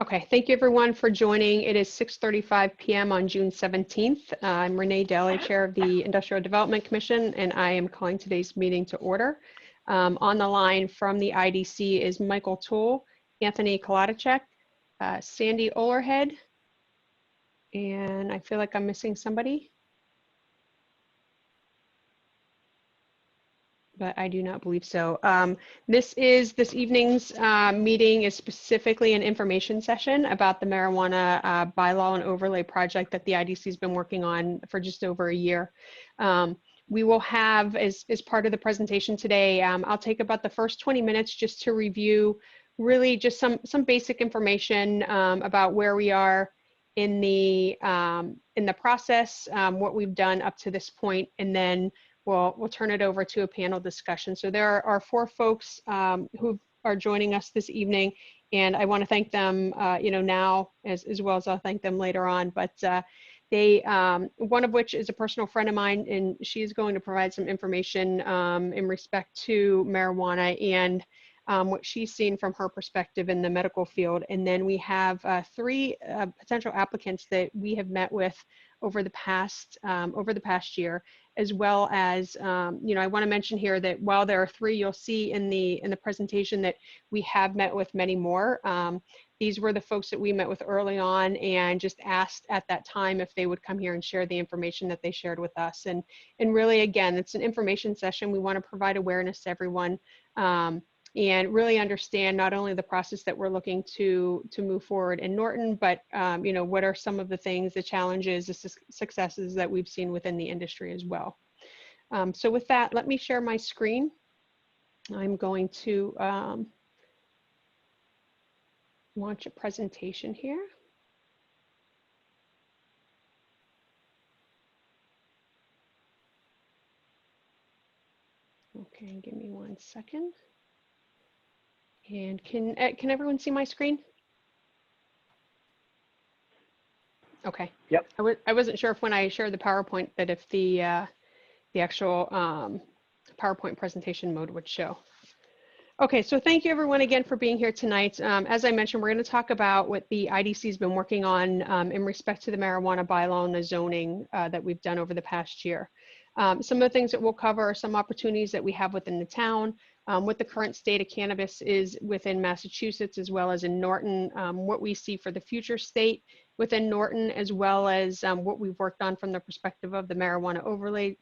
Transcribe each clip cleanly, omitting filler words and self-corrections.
Okay, thank you everyone for joining. It is 6:35 p.m. on June 17th. I'm Renee Daly, Chair of the Industrial Development Commission, and I am calling today's meeting to order. On the line from the IDC is Michael Toole, Anthony Kolatichek, Sandy Olerhead, and I feel like I'm missing somebody, but I do not believe so. This evening's meeting is specifically an information session about the marijuana bylaw and overlay project that the IDC has been working on for just over a year. We will have, as part of the presentation today, I'll take about the first 20 minutes just to review really just some basic information about where we are in the process, what we've done up to this point, and then we'll turn it over to a panel discussion. So there are 4 folks who are joining us this evening, and I want to thank them, now as well as I'll thank them later on. But one of which is a personal friend of mine, and she's going to provide some information in respect to marijuana and what she's seen from her perspective in the medical field. And then we have 3 potential applicants that we have met with over the past year, as well as, I want to mention here that while there are 3, you'll see in the presentation that we have met with many more. These were the folks that we met with early on and just asked at that time if they would come here and share the information that they shared with us. And really, again, it's an information session. We want to provide awareness to everyone and really understand not only the process that we're looking to move forward in Norton, but what are some of the things, the challenges, the successes that we've seen within the industry as well. So with that, let me share my screen. I'm going to launch a presentation here. Okay, give me 1 second. And can everyone see my screen? Okay. Yep. I wasn't sure if when I shared the PowerPoint that if the actual PowerPoint presentation mode would show. Okay, so thank you everyone again for being here tonight. As I mentioned, we're going to talk about what the IDC has been working on in respect to the marijuana bylaw and the zoning that we've done over the past year. Some of the things that we'll cover are some opportunities that we have within the town, what the current state of cannabis is within Massachusetts as well as in Norton, what we see for the future state within Norton, as well as what we've worked on from the perspective of the marijuana overlay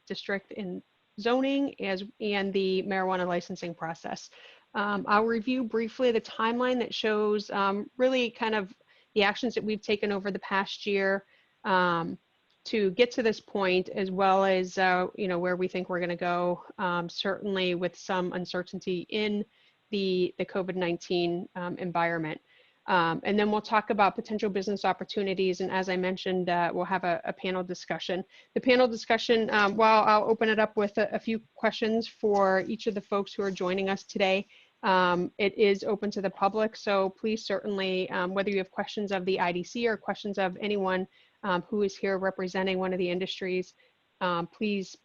district in zoning and the marijuana licensing process. I'll review briefly the timeline that shows really kind of the actions that we've taken over the past year to get to this point, as well as where we think we're going to go, certainly with some uncertainty in the COVID-19 environment. And then we'll talk about potential business opportunities. And as I mentioned, we'll have a panel discussion. The panel discussion, while I'll open it up with a few questions for each of the folks who are joining us today, it is open to the public. So please certainly, whether you have questions of the IDC or questions of anyone who is here representing one of the industries, please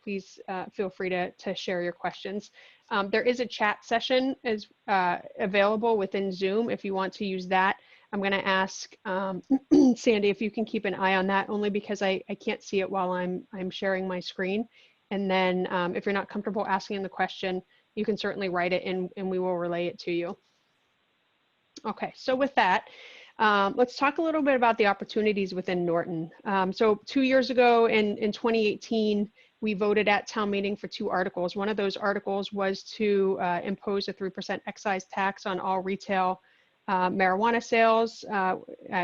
feel free to share your questions. There is a chat session available within Zoom if you want to use that. I'm going to ask Sandy if you can keep an eye on that, only because I can't see it while I'm sharing my screen. And then if you're not comfortable asking the question, you can certainly write it and we will relay it to you. Okay, so with that, let's talk a little bit about the opportunities within Norton. So 2 years ago in 2018, we voted at town meeting for 2 articles. One of those articles was to impose a 3% excise tax on all retail marijuana sales,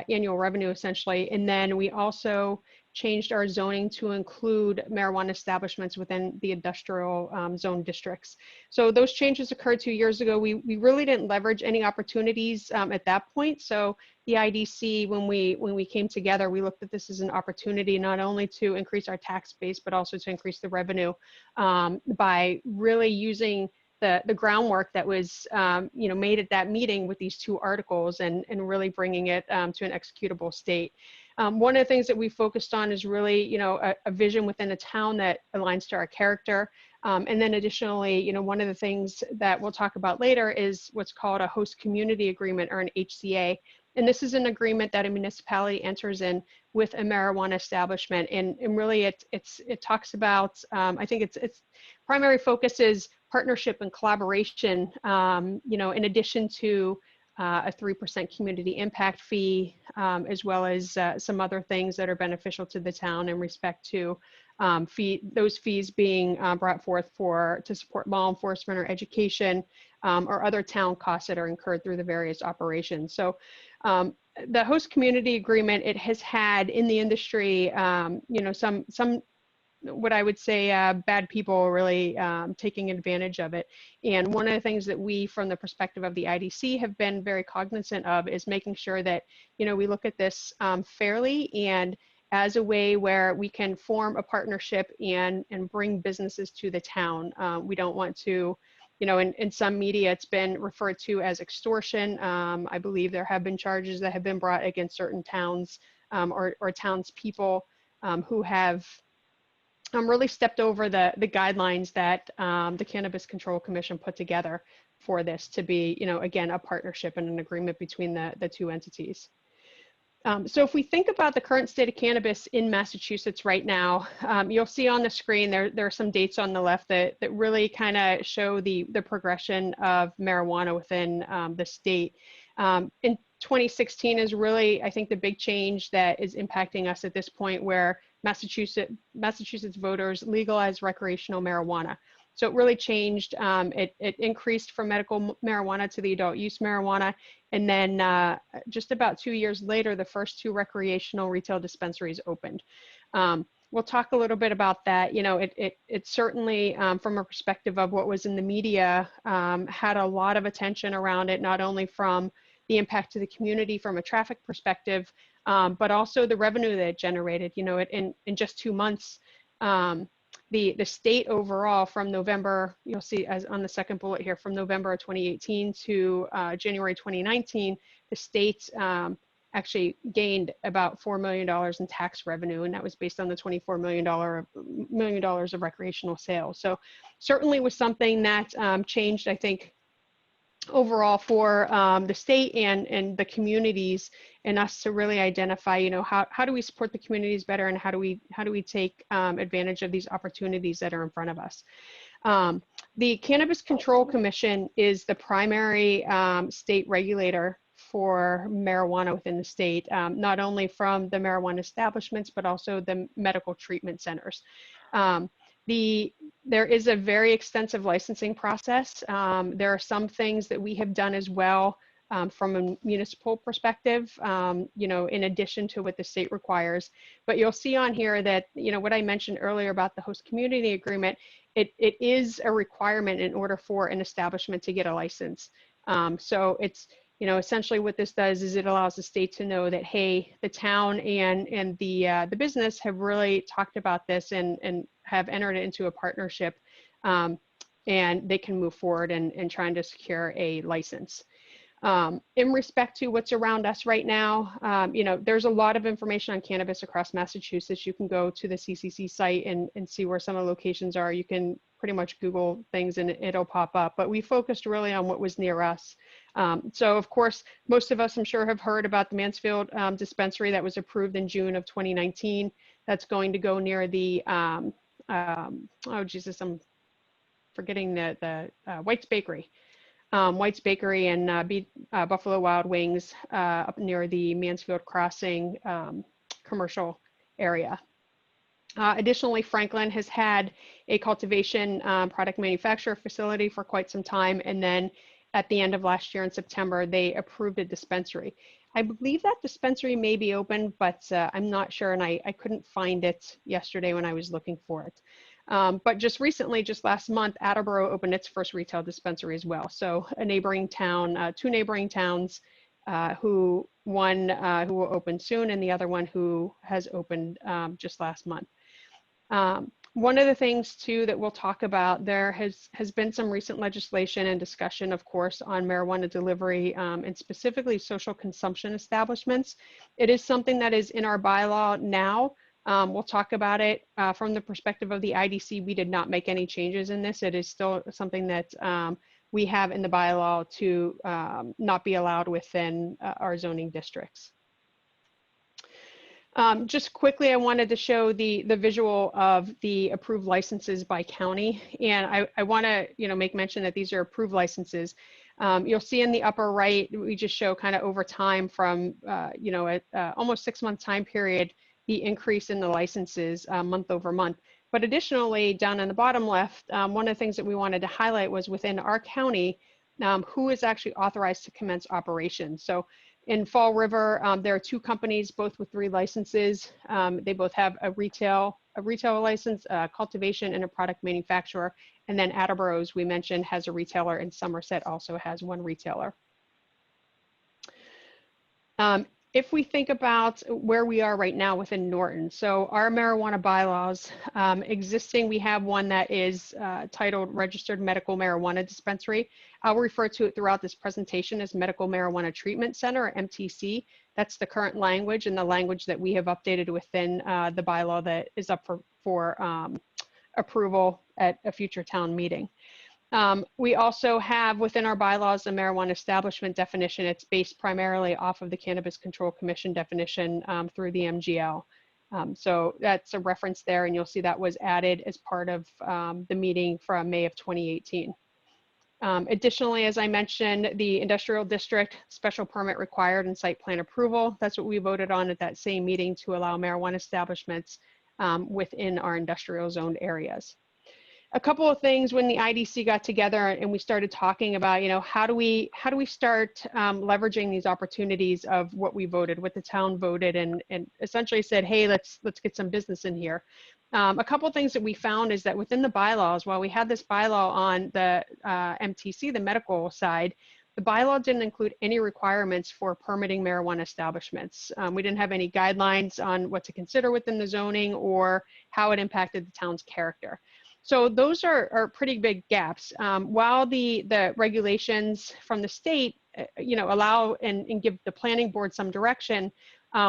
annual revenue essentially. And then we also changed our zoning to include marijuana establishments within the industrial zone districts. So those changes occurred 2 years ago. We really didn't leverage any opportunities at that point. So the IDC, when we came together, we looked at this as an opportunity not only to increase our tax base, but also to increase the revenue by really using the groundwork that was made at that meeting with these 2 articles and really bringing it to an executable state. One of the things that we focused on is really, a vision within a town that aligns to our character. And then additionally, one of the things that we'll talk about later is what's called a host community agreement, or an HCA. this is an agreement that a municipality enters in with a marijuana establishment. And really it talks about, I think its primary focus is partnership and collaboration, in addition to a 3% community impact fee, as well as some other things that are beneficial to the town in respect to those fees being brought forth to support law enforcement or education, or other town costs that are incurred through the various operations. So the host community agreement, it has had in the industry, some what I would say bad people really taking advantage of it. And one of the things that we, from the perspective of the IDC, have been very cognizant of is making sure that, we look at this fairly and as a way where we can form a partnership and bring businesses to the town. We don't want to, in some media, it's been referred to as extortion. I believe there have been charges that have been brought against certain towns or townspeople who have really stepped over the guidelines that the Cannabis Control Commission put together for this to be, again, a partnership and an agreement between the two entities. So if we think about the current state of cannabis in Massachusetts right now, you'll see on the screen there are some dates on the left that really kind of show the progression of marijuana within the state. In 2016 is really, I think, the big change that is impacting us at this point, where Massachusetts voters legalized recreational marijuana. So it really changed. It increased from medical marijuana to the adult use marijuana. And then just about 2 years later, the first 2 recreational retail dispensaries opened. We'll talk a little bit about that. It certainly, from a perspective of what was in the media, had a lot of attention around it, not only from the impact to the community from a traffic perspective, but also the revenue that it generated. In just 2 months, the state overall, from November, you'll see as on the second bullet here, from November of 2018 to January 2019, the state actually gained about $4 million in tax revenue, and that was based on the $24 million of recreational sales. So certainly was something that changed, I think, overall for the state and the communities, and us to really identify, how do we support the communities better, and how do we take advantage of these opportunities that are in front of us. The Cannabis Control Commission is the primary state regulator for marijuana within the state, not only from the marijuana establishments, but also the medical treatment centers. There is a very extensive licensing process. There are some things that we have done as well from a municipal perspective, in addition to what the state requires. But you'll see on here that, what I mentioned earlier about the host community agreement, it is a requirement in order for an establishment to get a license. So it's, essentially what this does is it allows the state to know that, hey, the town and the business have really talked about this and have entered into a partnership, and they can move forward and trying to secure a license. In respect to what's around us right now, there's a lot of information on cannabis across Massachusetts. You can go to the CCC site and see where some of the locations are. You can pretty much Google things and it'll pop up, but we focused really on what was near us. So of course, most of us, I'm sure, have heard about the Mansfield dispensary that was approved in June of 2019. That's going to go near the, oh Jesus, I'm forgetting the White's Bakery. White's Bakery and Buffalo Wild Wings up near the Mansfield Crossing commercial area. Additionally, Franklin has had a cultivation product manufacturer facility for quite some time, and then at the end of last year in September, they approved a dispensary. I believe that dispensary may be open, but I'm not sure, and I couldn't find it yesterday when I was looking for it. But just recently, just last month, Attleboro opened its first retail dispensary as well. So a neighboring town, 2 neighboring towns, one who will open soon, and the other one who has opened just last month. One of the things too that we'll talk about, there has been some recent legislation and discussion, of course, on marijuana delivery and specifically social consumption establishments. It is something that is in our bylaw now. We'll talk about it from the perspective of the IDC. We did not make any changes in this. It is still something that we have in the bylaw to not be allowed within our zoning districts. Just quickly, I wanted to show the visual of the approved licenses by county, and I want to make mention that these are approved licenses. You'll see in the upper right, we just show kind of over time from almost 6-month time period, the increase in the licenses month over month. But additionally, down in the bottom left, one of the things that we wanted to highlight was within our county, who is actually authorized to commence operations. So in Fall River, there are 2 companies, both with 3 licenses. They both have a retail license, cultivation, and a product manufacturer. And then Attleboro, as we mentioned, has a retailer, and Somerset also has 1 retailer. If we think about where we are right now within Norton, so our marijuana bylaws existing, we have one that is titled Registered Medical Marijuana Dispensary. I'll refer to it throughout this presentation as Medical Marijuana Treatment Center, or MTC. That's the current language and the language that we have updated within the bylaw that is up for approval at a future town meeting. We also have within our bylaws a marijuana establishment definition. It's based primarily off of the Cannabis Control Commission definition through the MGL. So that's a reference there, and you'll see that was added as part of the meeting from May of 2018. Additionally, as I mentioned, the industrial district special permit required and site plan approval. That's what we voted on at that same meeting to allow marijuana establishments within our industrial zoned areas. A couple of things when the IDC got together and we started talking about, how do we start leveraging these opportunities of what we voted, what the town voted, and essentially said, hey, let's get some business in here. A couple of things that we found is that within the bylaws, while we had this bylaw on the MTC, the medical side, the bylaw didn't include any requirements for permitting marijuana establishments. We didn't have any guidelines on what to consider within the zoning or how it impacted the town's character. So those are pretty big gaps. While the regulations from the state, allow and give the planning board some direction,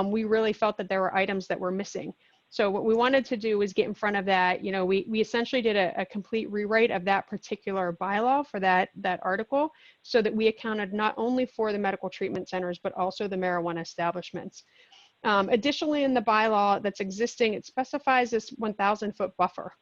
we really felt that there were items that were missing. So what we wanted to do was get in front of that. We essentially did a complete rewrite of that particular bylaw for that article, so that we accounted not only for the medical treatment centers, but also the marijuana establishments. Additionally, in the bylaw that's existing, it specifies this 1,000-foot buffer.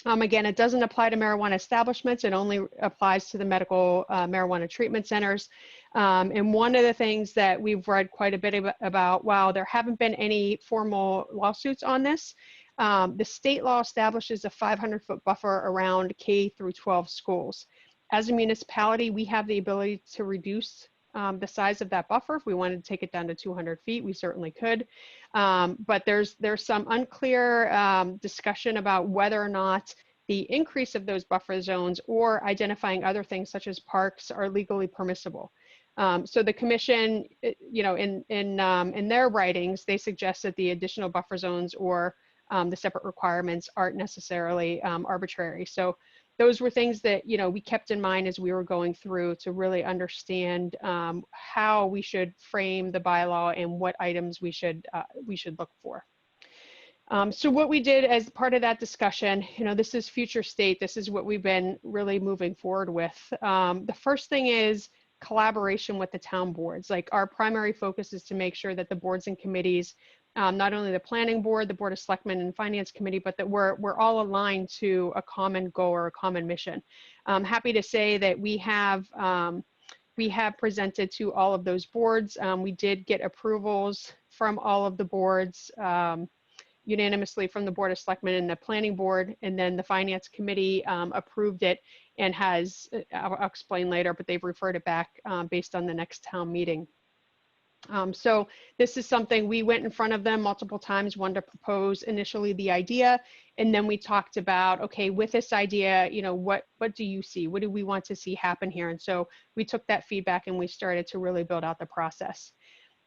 Again, it doesn't apply to marijuana establishments. It only applies to the medical marijuana treatment centers. And one of the things that we've read quite a bit about, while there haven't been any formal lawsuits on this, the state law establishes a 500-foot buffer around K through 12 schools. As a municipality, we have the ability to reduce the size of that buffer. If we wanted to take it down to 200 feet, we certainly could. But there's some unclear discussion about whether or not the increase of those buffer zones or identifying other things such as parks are legally permissible. So the commission, in their writings, they suggest that the additional buffer zones or the separate requirements aren't necessarily arbitrary. So those were things that we kept in mind as we were going through to really understand how we should frame the bylaw and what items we should look for. So what we did as part of that discussion, this is future state. This is what we've been really moving forward with. The first thing is collaboration with the town boards. Like, our primary focus is to make sure that the boards and committees, not only the planning board, the board of selectmen and finance committee, but that we're all aligned to a common goal or a common mission. I'm happy to say that we have presented to all of those boards. We did get approvals from all of the boards, unanimously from the board of selectmen and the planning board, and then the finance committee approved it and has, I'll explain later, but they've referred it back based on the next town meeting. So this is something we went in front of them multiple times, wanted to propose initially the idea, and then we talked about, okay, with this idea, what do you see? What do we want to see happen here? And so we took that feedback and we started to really build out the process.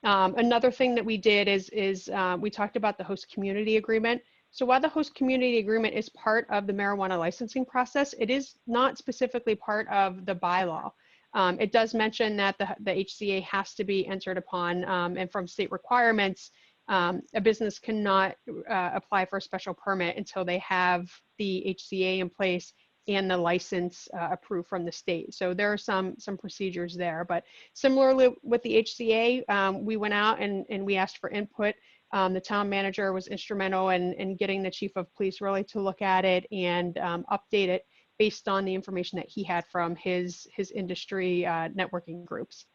Another thing that we did is we talked about the host community agreement. So while the host community agreement is part of the marijuana licensing process, it is not specifically part of the bylaw. It does mention that the HCA has to be entered upon, and from state requirements, a business cannot apply for a special permit until they have the HCA in place and the license approved from the state. So there are some procedures there. But similarly with the HCA, we went out and we asked for input. The town manager was instrumental in getting the chief of police really to look at it and update it based on the information that he had from his industry networking groups.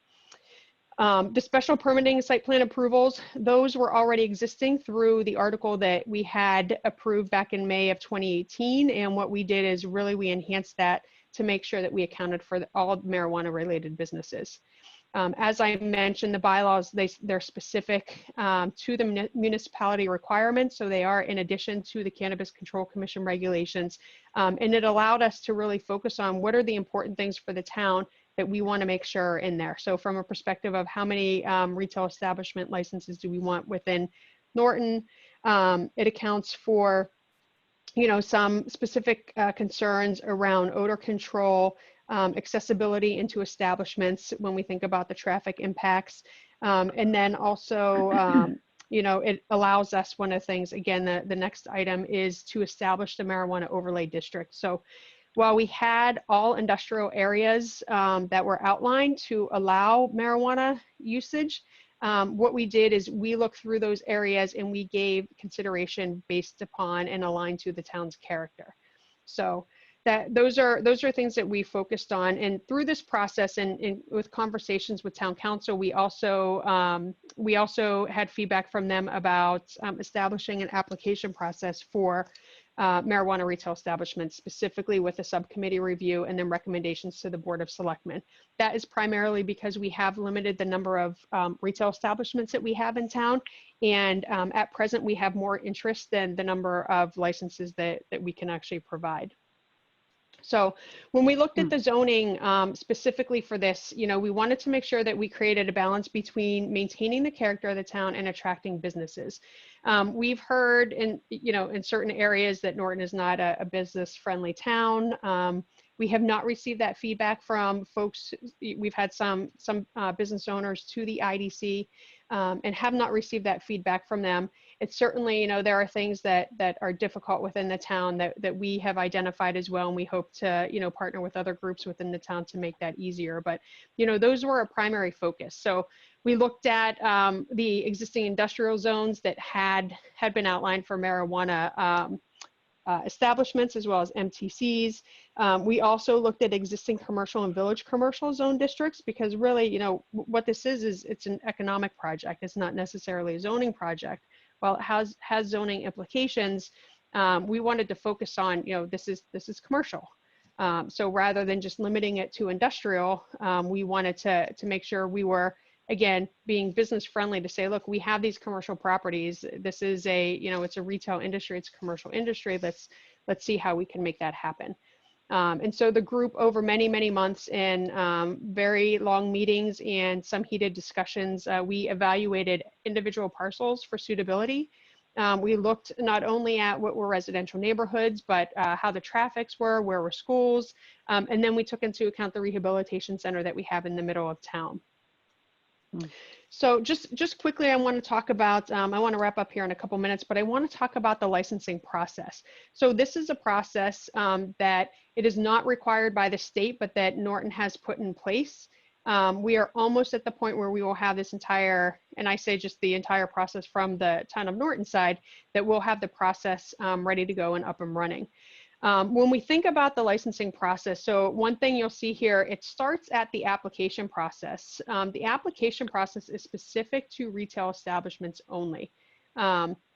The special permitting site plan approvals, those were already existing through the article that we had approved back in May of 2018. And what we did is really we enhanced that to make sure that we accounted for all marijuana related businesses. As I mentioned, the bylaws, they're specific to the municipality requirements. So they are in addition to the Cannabis Control Commission regulations. And it allowed us to really focus on what are the important things for the town that we want to make sure are in there. So from a perspective of how many retail establishment licenses do we want within Norton, it accounts for, you know, some specific concerns around odor control, accessibility into establishments when we think about the traffic impacts. And then also, you know, it allows us, one of the things, again, the next item is to establish the marijuana overlay district. So while we had all industrial areas that were outlined to allow marijuana usage, what we did is we looked through those areas and we gave consideration based upon and aligned to the town's character. So that those are things that we focused on. And through this process and with conversations with town council, we also had feedback from them about establishing an application process for marijuana retail establishments, specifically with a subcommittee review and then recommendations to the Board of Selectmen. That is primarily because we have limited the number of retail establishments that we have in town. And at present, we have more interest than the number of licenses that we can actually provide. So when we looked at the zoning specifically for this, you know, we wanted to make sure that we created a balance between maintaining the character of the town and attracting businesses. We've heard in certain areas that Norton is not a business-friendly town. We have not received that feedback from folks. We've had some business owners to the IDC and have not received that feedback from them. It's certainly, you know, there are things that are difficult within the town that we have identified as well, and we hope to, you know, partner with other groups within the town to make that easier. But, you know, those were a primary focus. So we looked at the existing industrial zones that had been outlined for marijuana establishments as well as MTCs. We also looked at existing commercial and village commercial zone districts because really, you know, what this is it's an economic project. It's not necessarily a zoning project. While it has zoning implications, we wanted to focus on, you know, this is commercial. So rather than just limiting it to industrial, we wanted to make sure we were, again, being business friendly to say, look, we have these commercial properties. This is it's a retail industry, it's a commercial industry. Let's see how we can make that happen. And so the group over many, many months in very long meetings and some heated discussions, we evaluated individual parcels for suitability. We looked not only at what were residential neighborhoods, but how the traffics were, where were schools, and then we took into account the rehabilitation center that we have in the middle of town. So just quickly, I want to talk about, I want to wrap up here in a couple minutes, but I want to talk about the licensing process. So this is a process that it is not required by the state, but that Norton has put in place. We are almost at the point where we will have this entire, and I say just the entire process from the town of Norton side, that we'll have the process ready to go and up and running. When we think about the licensing process, so one thing you'll see here, it starts at the application process. The application process is specific to retail establishments only.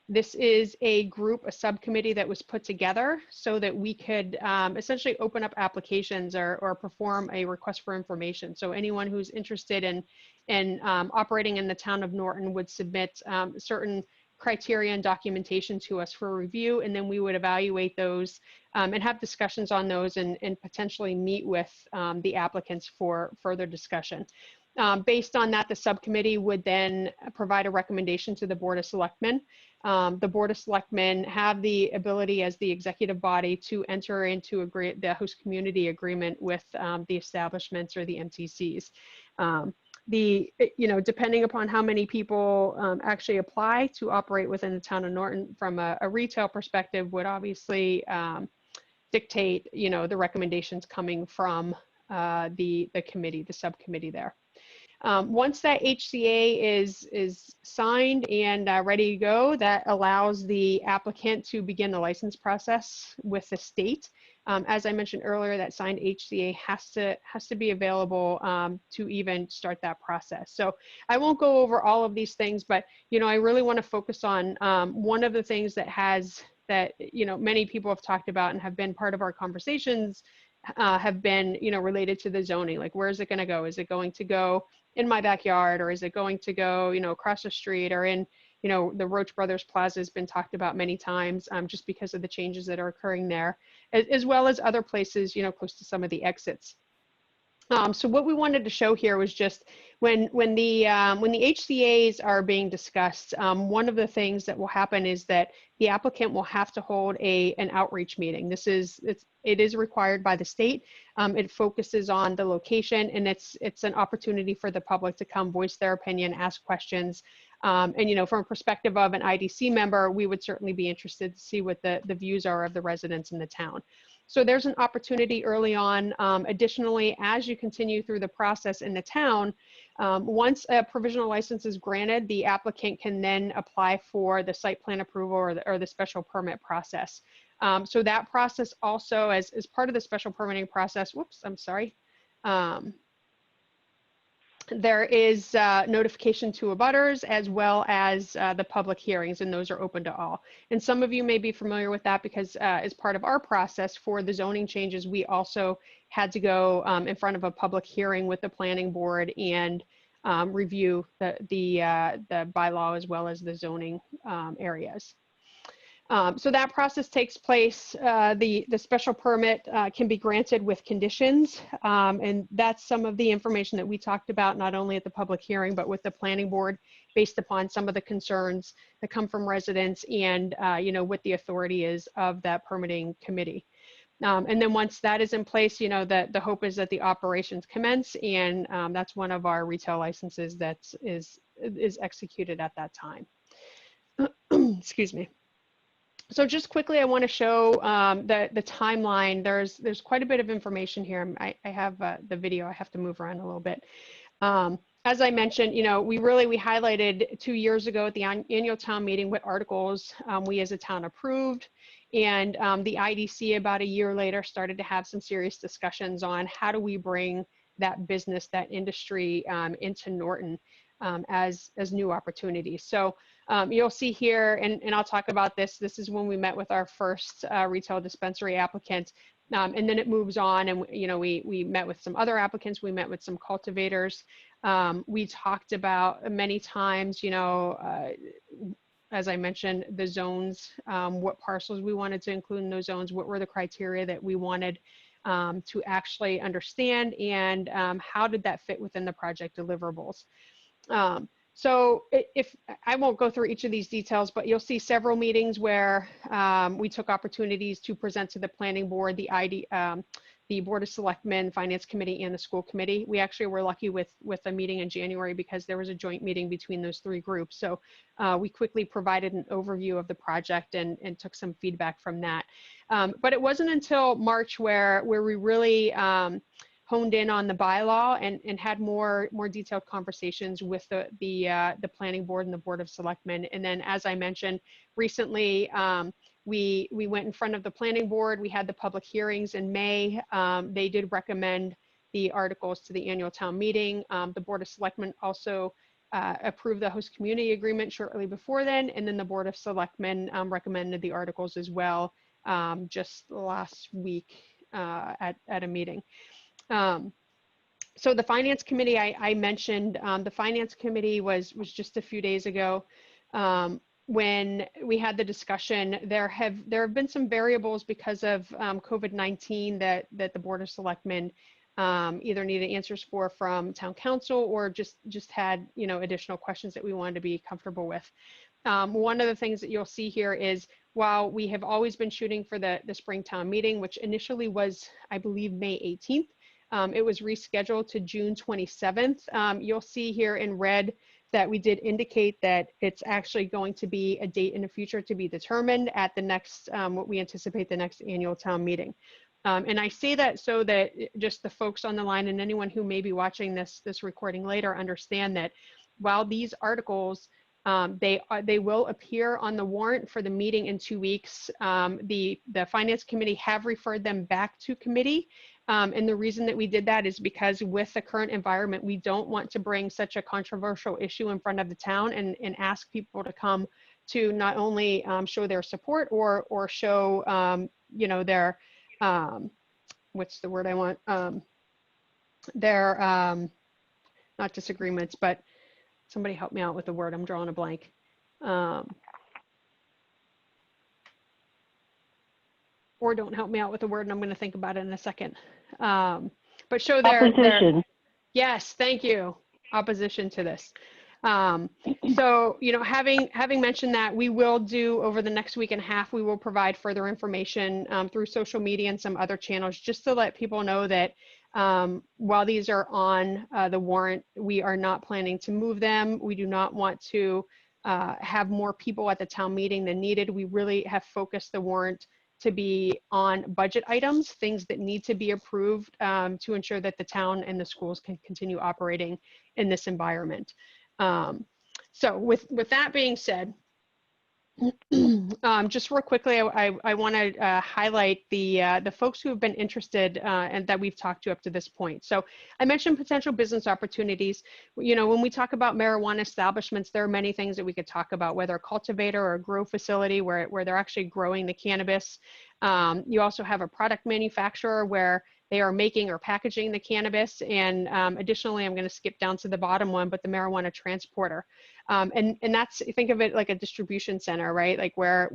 This is a group, a subcommittee that was put together so that we could essentially open up applications or perform a request for information. So anyone who's interested in operating in the town of Norton would submit certain criteria and documentation to us for review, and then we would evaluate those and have discussions on those and potentially meet with the applicants for further discussion. Based on that, the subcommittee would then provide a recommendation to the Board of Selectmen. The Board of Selectmen have the ability as the executive body to enter into the host community agreement with the establishments or the MTCs. Depending upon how many people actually apply to operate within the town of Norton from a retail perspective would obviously dictate, the recommendations coming from the committee, the subcommittee there. Once that HCA is signed and ready to go, that allows the applicant to begin the license process with the state. As I mentioned earlier, that signed HCA has to be available to even start that process. So I won't go over all of these things, but I really want to focus on one of the things that many people have talked about and have been part of our conversations have been related to the zoning. Like, where is it going to go? Is it going to go in my backyard, or is it going to go across the street, or in the Roach Brothers Plaza has been talked about many times, just because of the changes that are occurring there, as well as other places close to some of the exits. So what we wanted to show here was just when the HCAs are being discussed, one of the things that will happen is that the applicant will have to hold an outreach meeting. It is required by the state. It focuses on the location, and it's an opportunity for the public to come voice their opinion, ask questions. And from a perspective of an IDC member, we would certainly be interested to see what the views are of the residents in the town. So there's an opportunity early on. Additionally, as you continue through the process in the town, once a provisional license is granted, the applicant can then apply for the site plan approval or the special permit process. So that process also, as part of the special permitting process, there is notification to abutters, as well as the public hearings, and those are open to all. And some of you may be familiar with that because as part of our process for the zoning changes, we also had to go in front of a public hearing with the planning board and review the bylaw as well as the zoning areas. So that process takes place. The special permit can be granted with conditions, and that's some of the information that we talked about, not only at the public hearing, but with the planning board, based upon some of the concerns that come from residents and what the authority is of that permitting committee. And then once that is in place, the hope is that the operations commence, and that's one of our retail licenses that is executed at that time. Excuse me. So just quickly, I want to show the timeline. There's quite a bit of information here. I have the video. I have to move around a little bit. As I mentioned, we highlighted 2 years ago at the annual town meeting what articles we as a town approved, and the IDC about a year later started to have some serious discussions on how do we bring that business, that industry into Norton as new opportunities. So you'll see here, and I'll talk about this. This is when we met with our first retail dispensary applicant, and then it moves on, and we met with some other applicants. We met with some cultivators. We talked about many times, as I mentioned, the zones, what parcels we wanted to include in those zones, what were the criteria that we wanted to actually understand, and how did that fit within the project deliverables. So if I won't go through each of these details, but you'll see several meetings where we took opportunities to present to the planning board, the Board of Selectmen, Finance Committee, and the school committee. We actually were lucky with a meeting in January because there was a joint meeting between those three groups. So we quickly provided an overview of the project and took some feedback from that. But it wasn't until March where we really honed in on the bylaw and had more detailed conversations with the planning board and the Board of Selectmen. And then, as I mentioned, recently we went in front of the planning board. We had the public hearings in May. They did recommend the articles to the annual town meeting. The Board of Selectmen also approved the host community agreement shortly before then, and then the Board of Selectmen recommended the articles as well just last week at a meeting. So the Finance Committee, I mentioned, the Finance Committee was just a few days ago. When we had the discussion, there have been some variables because of COVID-19 that the Board of Selectmen either needed answers from town council or just had additional questions that we wanted to be comfortable with. One of the things that you'll see here is, while we have always been shooting for the Springtown meeting, which initially was, I believe, May 18th, It was rescheduled to June 27th. You'll see here in red that we did indicate that it's actually going to be a date in the future to be determined at the next, what we anticipate the next annual town meeting. And I say that so that just the folks on the line and anyone who may be watching this recording later understand that while these articles, they will appear on the warrant for the meeting in 2 weeks, the Finance Committee have referred them back to committee. And the reason that we did that is because with the current environment, we don't want to bring such a controversial issue in front of the town and ask people to come to not only show their support or show, you know, their, what's the word I want? Their, not disagreements, but somebody help me out with the word. I'm drawing a blank. Or don't help me out with the word, and I'm going to think about it in a second. But show their opposition. Yes, thank you. Opposition to this. So, you know, having mentioned that, we will do over the next week and a half, we will provide further information through social media and some other channels, just to let people know that while these are on the warrant, we are not planning to move them. We do not want to have more people at the town meeting than needed. We really have focused the warrant to be on budget items, things that need to be approved to ensure that the town and the schools can continue operating in this environment. So with that being said, just real quickly, I want to highlight the folks who have been interested and that we've talked to up to this point. So I mentioned potential business opportunities. You know, when we talk about marijuana establishments, there are many things that we could talk about, whether a cultivator or a grow facility where they're actually growing the cannabis. You also have a product manufacturer where they are making or packaging the cannabis. And additionally, I'm going to skip down to the bottom one, but the marijuana transporter. And that's, think of it like a distribution center, right? Like where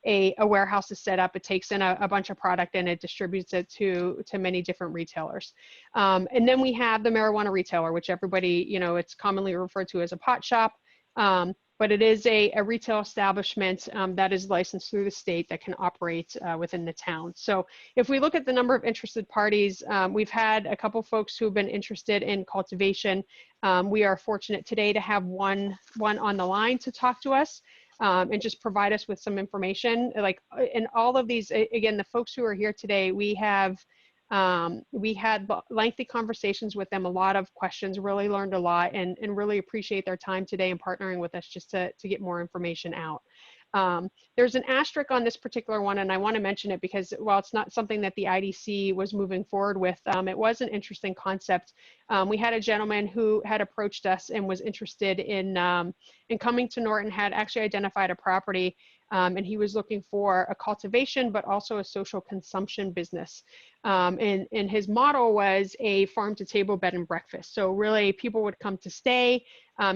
a warehouse is set up, it takes in a bunch of product and it distributes it to many different retailers. And then we have the marijuana retailer, which everybody, you know, it's commonly referred to as a pot shop. But it is a retail establishment that is licensed through the state that can operate within the town. So if we look at the number of interested parties, we've had a couple folks who have been interested in cultivation. We are fortunate today to have one on the line to talk to us and just provide us with some information. Like in all of these, again, the folks who are here today, we had lengthy conversations with them, a lot of questions, really learned a lot, and really appreciate their time today and partnering with us just to get more information out. There's an asterisk on this particular one, and I want to mention it because while it's not something that the IDC was moving forward with, it was an interesting concept. We had a gentleman who had approached us and was interested in coming to Norton, had actually identified a property, and he was looking for a cultivation, but also a social consumption business. And his model was a farm to table bed and breakfast. So really people would come to stay.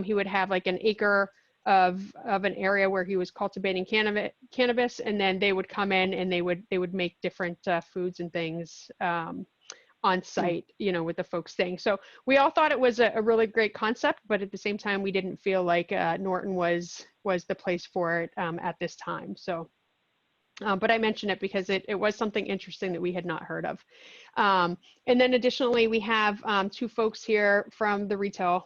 He would have like an acre of an area where he was cultivating cannabis, and then they would come in and they would make different foods and things on site, you know, with the folks staying. So we all thought it was a really great concept, but at the same time, we didn't feel like Norton was the place for it at this time. So, but I mentioned it because it was something interesting that we had not heard of. And then additionally, we have two folks here from the retail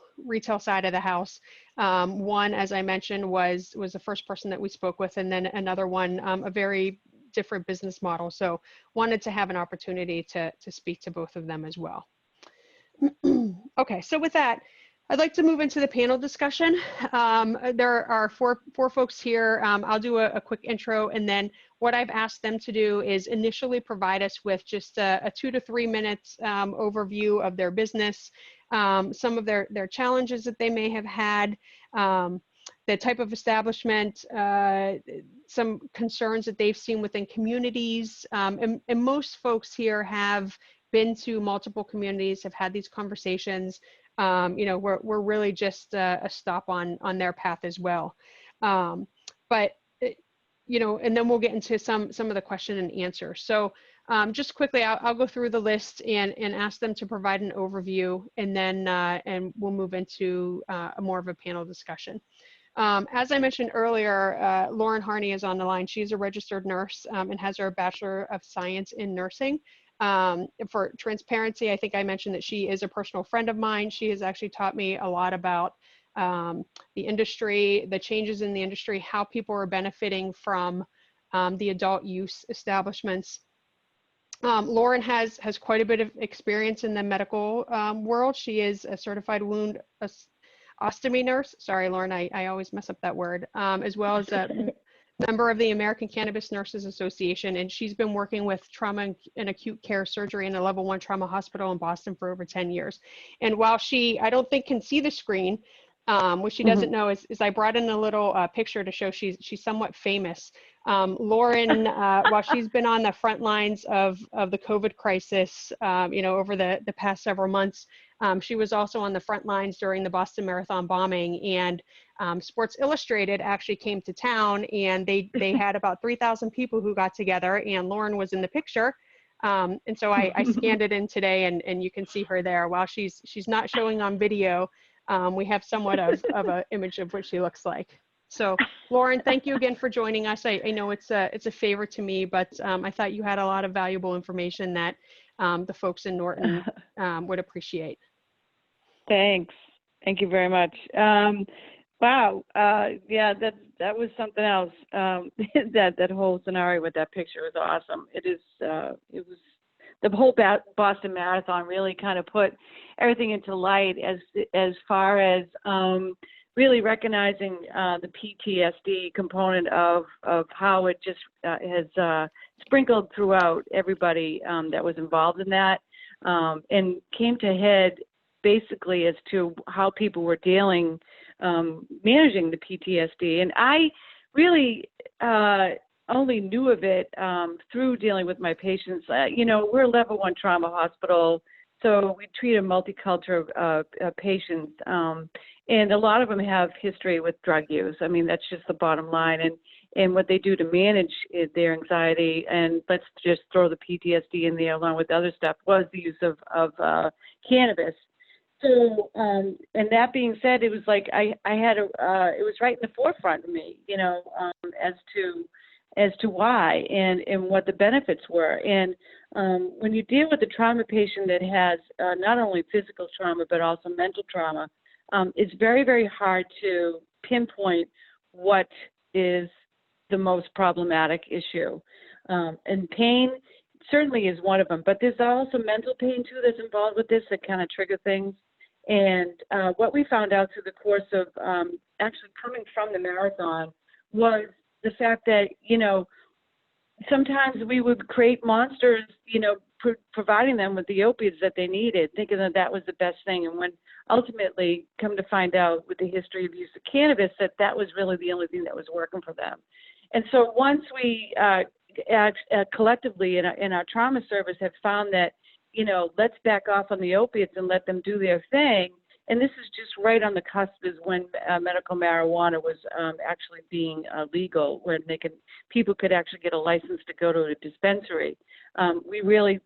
side of the house. One, as I mentioned, was the first person that we spoke with, and then another one, a very different business model. So wanted to have an opportunity to speak to both of them as well. Okay, so with that, I'd like to move into the panel discussion. There are four folks here. I'll do a quick intro, and then what I've asked them to do is initially provide us with just a 2 to 3 minutes overview of their business, some of their challenges that they may have had, the type of establishment, some concerns that they've seen within communities. And most folks here have been to multiple communities, have had these conversations. You know, we're really just a stop on their path as well. But, you know, and then we'll get into some of the question and answer. So just quickly, I'll go through the list and ask them to provide an overview, and then and we'll move into more of a panel discussion. As I mentioned earlier, Lauren Harney is on the line. She's a registered nurse and has her Bachelor of Science in Nursing. For transparency, I think I mentioned that she is a personal friend of mine. She has actually taught me a lot about the industry, the changes in the industry, how people are benefiting from the adult use establishments. Lauren has quite a bit of experience in the medical world. She is a certified wound ostomy nurse. Sorry, Lauren, I always mess up that word, as well as a member of the American Cannabis Nurses Association. And she's been working with trauma and acute care surgery in a level 1 trauma hospital in Boston for over 10 years. And while she, I don't think, can see the screen, what she doesn't know is I brought in a little picture to show she's somewhat famous. Lauren, while she's been on the front lines of the COVID crisis, over the past several months, she was also on the front lines during the Boston Marathon bombing. And Sports Illustrated actually came to town, and they had about 3,000 people who got together, and Lauren was in the picture. And so I scanned it in today, and you can see her there. While she's not showing on video, we have somewhat of an image of what she looks like. So Lauren, thank you again for joining us. I know it's a favor to me, but I thought you had a lot of valuable information that the folks in Norton would appreciate. Thanks. Thank you very much. Wow. Yeah, that was something else. That whole scenario with that picture was awesome. It was the whole Boston Marathon really kind of put everything into light as far as really recognizing the PTSD component of how it just has sprinkled throughout everybody that was involved in that, and came to head basically as to how people were managing the PTSD. And I really only knew of it through dealing with my patients. We're a level 1 trauma hospital, so we treat a multicultural patients, and a lot of them have history with drug use. I mean, that's just the bottom line. And what they do to manage their anxiety, and let's just throw the PTSD in there along with other stuff, was the use of cannabis. So, and that being said, it was like I had it was right in the forefront of me, as to why and what the benefits were. And when you deal with a trauma patient that has not only physical trauma but also mental trauma, it's very, very hard to pinpoint what is the most problematic issue. And pain certainly is one of them, but there's also mental pain too that's involved with this that kind of trigger things. And what we found out through the course of actually coming from the marathon was the fact that, sometimes we would create monsters, providing them with the opiates that they needed, thinking that was the best thing. And when ultimately come to find out with the history of use of cannabis, that was really the only thing that was working for them. And so once we collectively in our trauma service have found that, let's back off on the opiates and let them do their thing. And this is just right on the cusp is when medical marijuana was actually being legal, when people could actually get a license to go to a dispensary. We really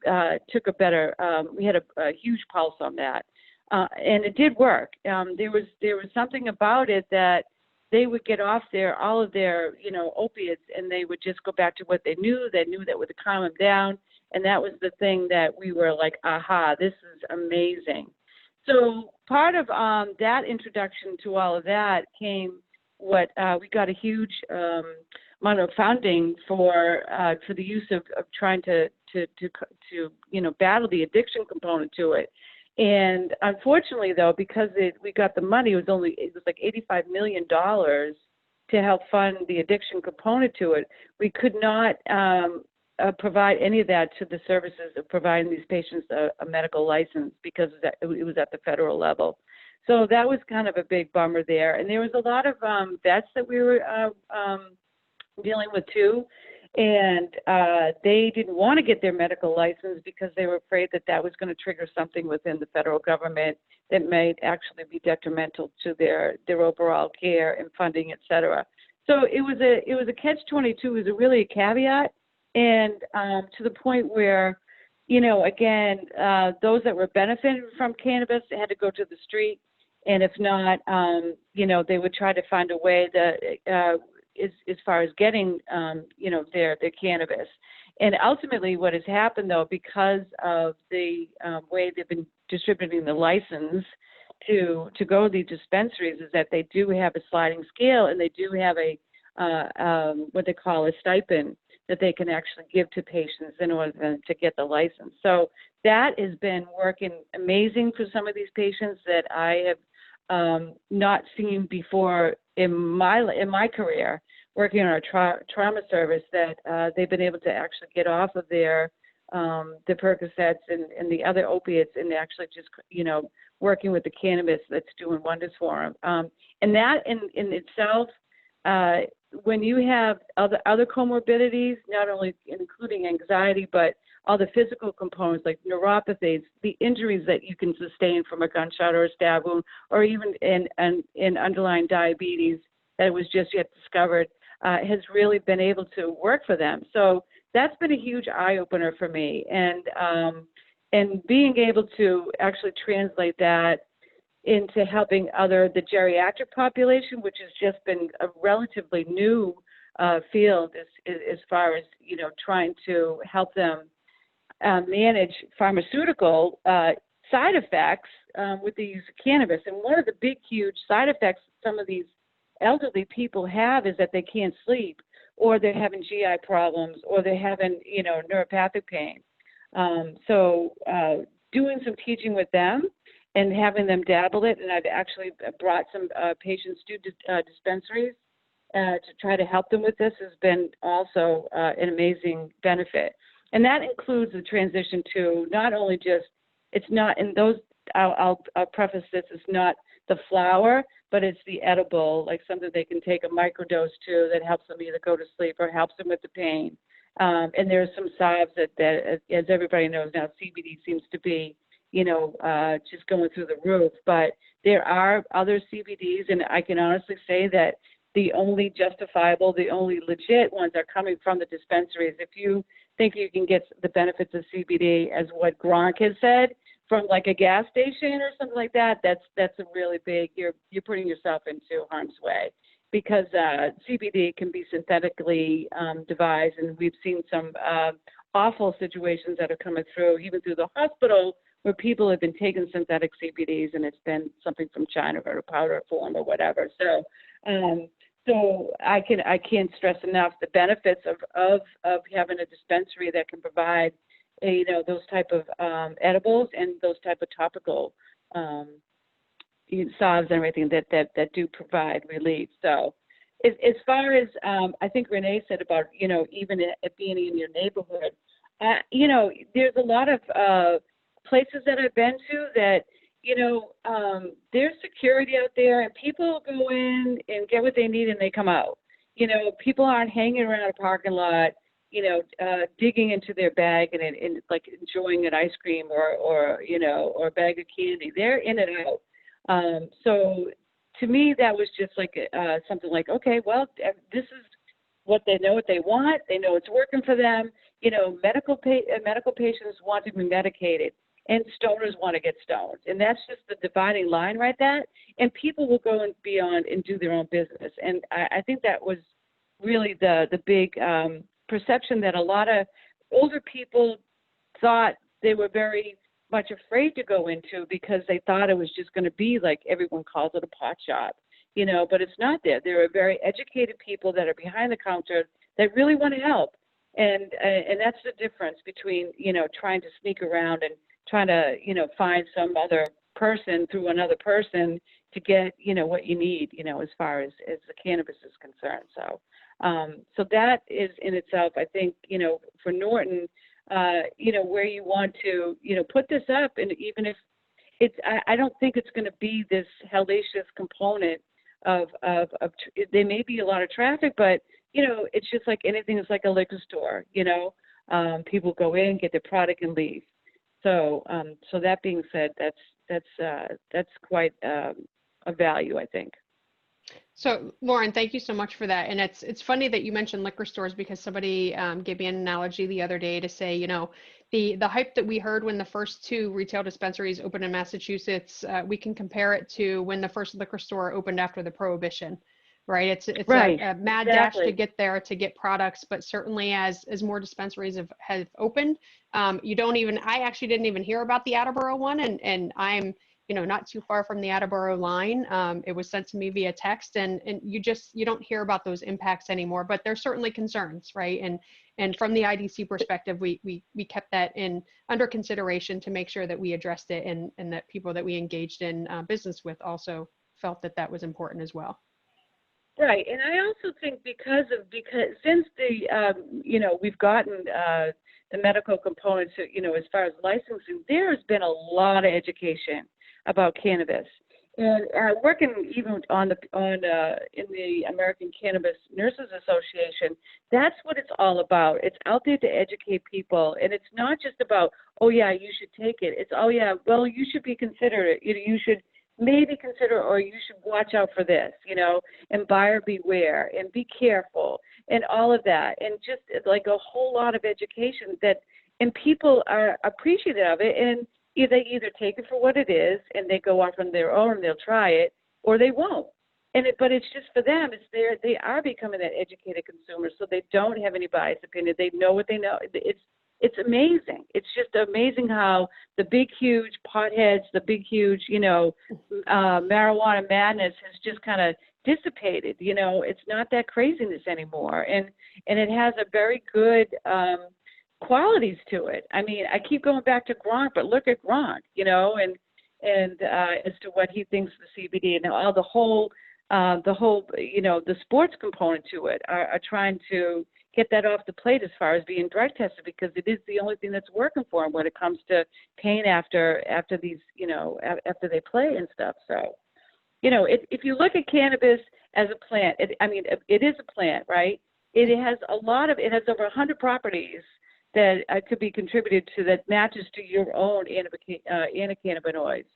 took we had a huge pulse on that, and it did work. There was something about it that they would get off all of their opiates, and they would just go back to what they knew. They knew that would calm them down. And that was the thing that we were like, aha, this is amazing. So part of that introduction to all of that came we got a huge amount of funding for the use of trying to battle the addiction component to it. And unfortunately, though, because we got the money, it was like $85 million to help fund the addiction component to it. We could not provide any of that to the services of providing these patients a medical license because it was at the federal level. So that was kind of a big bummer there. And there was a lot of vets that we were dealing with too. And they didn't want to get their medical license because they were afraid that was going to trigger something within the federal government that might actually be detrimental to their overall care and funding, et cetera. So it was a catch-22. It was really a caveat. And to the point where, again, those that were benefiting from cannabis had to go to the street. And if not, they would try to find a way that as far as getting, their cannabis. And ultimately what has happened though, because of the way they've been distributing the license to go to these dispensaries, is that they do have a sliding scale, and they do have a what they call a stipend that they can actually give to patients in order to get the license. So that has been working amazing for some of these patients that I have not seen before in my career working on our trauma service, that they've been able to actually get off of the Percocets and the other opiates, and actually just, working with the cannabis that's doing wonders for them. And that in itself, when you have other comorbidities, not only including anxiety, but all the physical components like neuropathies, the injuries that you can sustain from a gunshot or a stab wound, or even in underlying diabetes that was just yet discovered, has really been able to work for them. So that's been a huge eye-opener for me. And being able to actually translate that into helping the geriatric population, which has just been a relatively new field as far as, trying to help them manage pharmaceutical side effects with the use of cannabis. And one of the big, huge side effects some of these elderly people have is that they can't sleep, or they're having GI problems, or they're having, neuropathic pain. So doing some teaching with them and having them dabble it, and I've actually brought some patients to dispensaries to try to help them with this, has been also an amazing benefit. And that includes the transition to not only just, it's not in those, I'll preface this, it's not the flower, but it's the edible, like something they can take a microdose to that helps them either go to sleep or helps them with the pain. And there's some salves that, as everybody knows now, CBD seems to be, just going through the roof. But there are other CBDs, and I can honestly say that the only justifiable, the only legit ones are coming from the dispensaries. If you think you can get the benefits of CBD, as what Gronk has said, from like a gas station or something like that, that's a really big, you're putting yourself into harm's way, because CBD can be synthetically devised, and we've seen some awful situations that are coming through, even through the hospital, where people have been taking synthetic CBDs, and it's been something from China or a powder form or whatever. So, so I can't stress enough the benefits of having a dispensary that can provide, those type of edibles and those type of topical salves and everything that do provide relief. So as far as I think Renee said about, even it being in your neighborhood, there's a lot of places that I've been to that, there's security out there, and people go in and get what they need and they come out. People aren't hanging around a parking lot, digging into their bag and like enjoying an ice cream or a bag of candy. They're in and out. So to me, that was just like something like, okay, well, this is what they know, what they want. They know it's working for them. Medical patients want to be medicated, and stoners want to get stoned. And that's just the dividing line right there. And people will go and beyond and do their own business. And I think that was really the big perception that a lot of older people thought they were very much afraid to go into, because they thought it was just going to be like everyone calls it a pot shop, but it's not there. There are very educated people that are behind the counter that really want to help. And that's the difference between, trying to sneak around and trying to, find some other person through another person to get, what you need, as far as the cannabis is concerned. So, so that is in itself, I think, for Norton, where you want to, put this up, and even if it's, I don't think it's going to be this hellacious component of there may be a lot of traffic, but, it's just like anything. It's like a liquor store, people go in, get their product, and leave. So, so that being said, that's quite a value, I think. So Lauren, thank you so much for that. And it's funny that you mentioned liquor stores, because somebody gave me an analogy the other day to say, the hype that we heard when the first 2 retail dispensaries opened in Massachusetts, we can compare it to when the first liquor store opened after the Prohibition. right? It's Right. a mad dash to Exactly. get there to get products, but certainly as more dispensaries have opened, you don't even, I actually didn't even hear about the Attleboro one, and I'm, not too far from the Attleboro line. It was sent to me via text, and you don't hear about those impacts anymore, but there's certainly concerns, right? And from the IDC perspective, we kept that in under consideration to make sure that we addressed it, and that people that we engaged in business with also felt that that was important as well. Right, and I also think because since we've gotten the medical components, as far as licensing, there has been a lot of education about cannabis, and working even in the American Cannabis Nurses Association, that's what it's all about. It's out there to educate people, and it's not just about, oh yeah, you should take it. It's, oh yeah, well, you should be considerate. You should maybe consider, or you should watch out for this, and buyer beware and be careful and all of that. And just like a whole lot of education and people are appreciative of it. And they either take it for what it is and they go off on their own and they'll try it, or they won't. But it's just for them, they are becoming that educated consumer, so they don't have any biased opinion. They know what they know. It's amazing. It's just amazing how the big, huge potheads, the big, huge, marijuana madness has just kind of dissipated. It's not that craziness anymore. And it has a very good qualities to it. I mean, I keep going back to Gronk, but look at Gronk, and as to what he thinks of the CBD and all the whole, the sports component to it are trying to get that off the plate as far as being drug tested, because it is the only thing that's working for them when it comes to pain after these, after they play and stuff. So, if you look at cannabis as a plant, it is a plant, right? It has over 100 properties that could be contributed to that matches to your own anticannabinoids,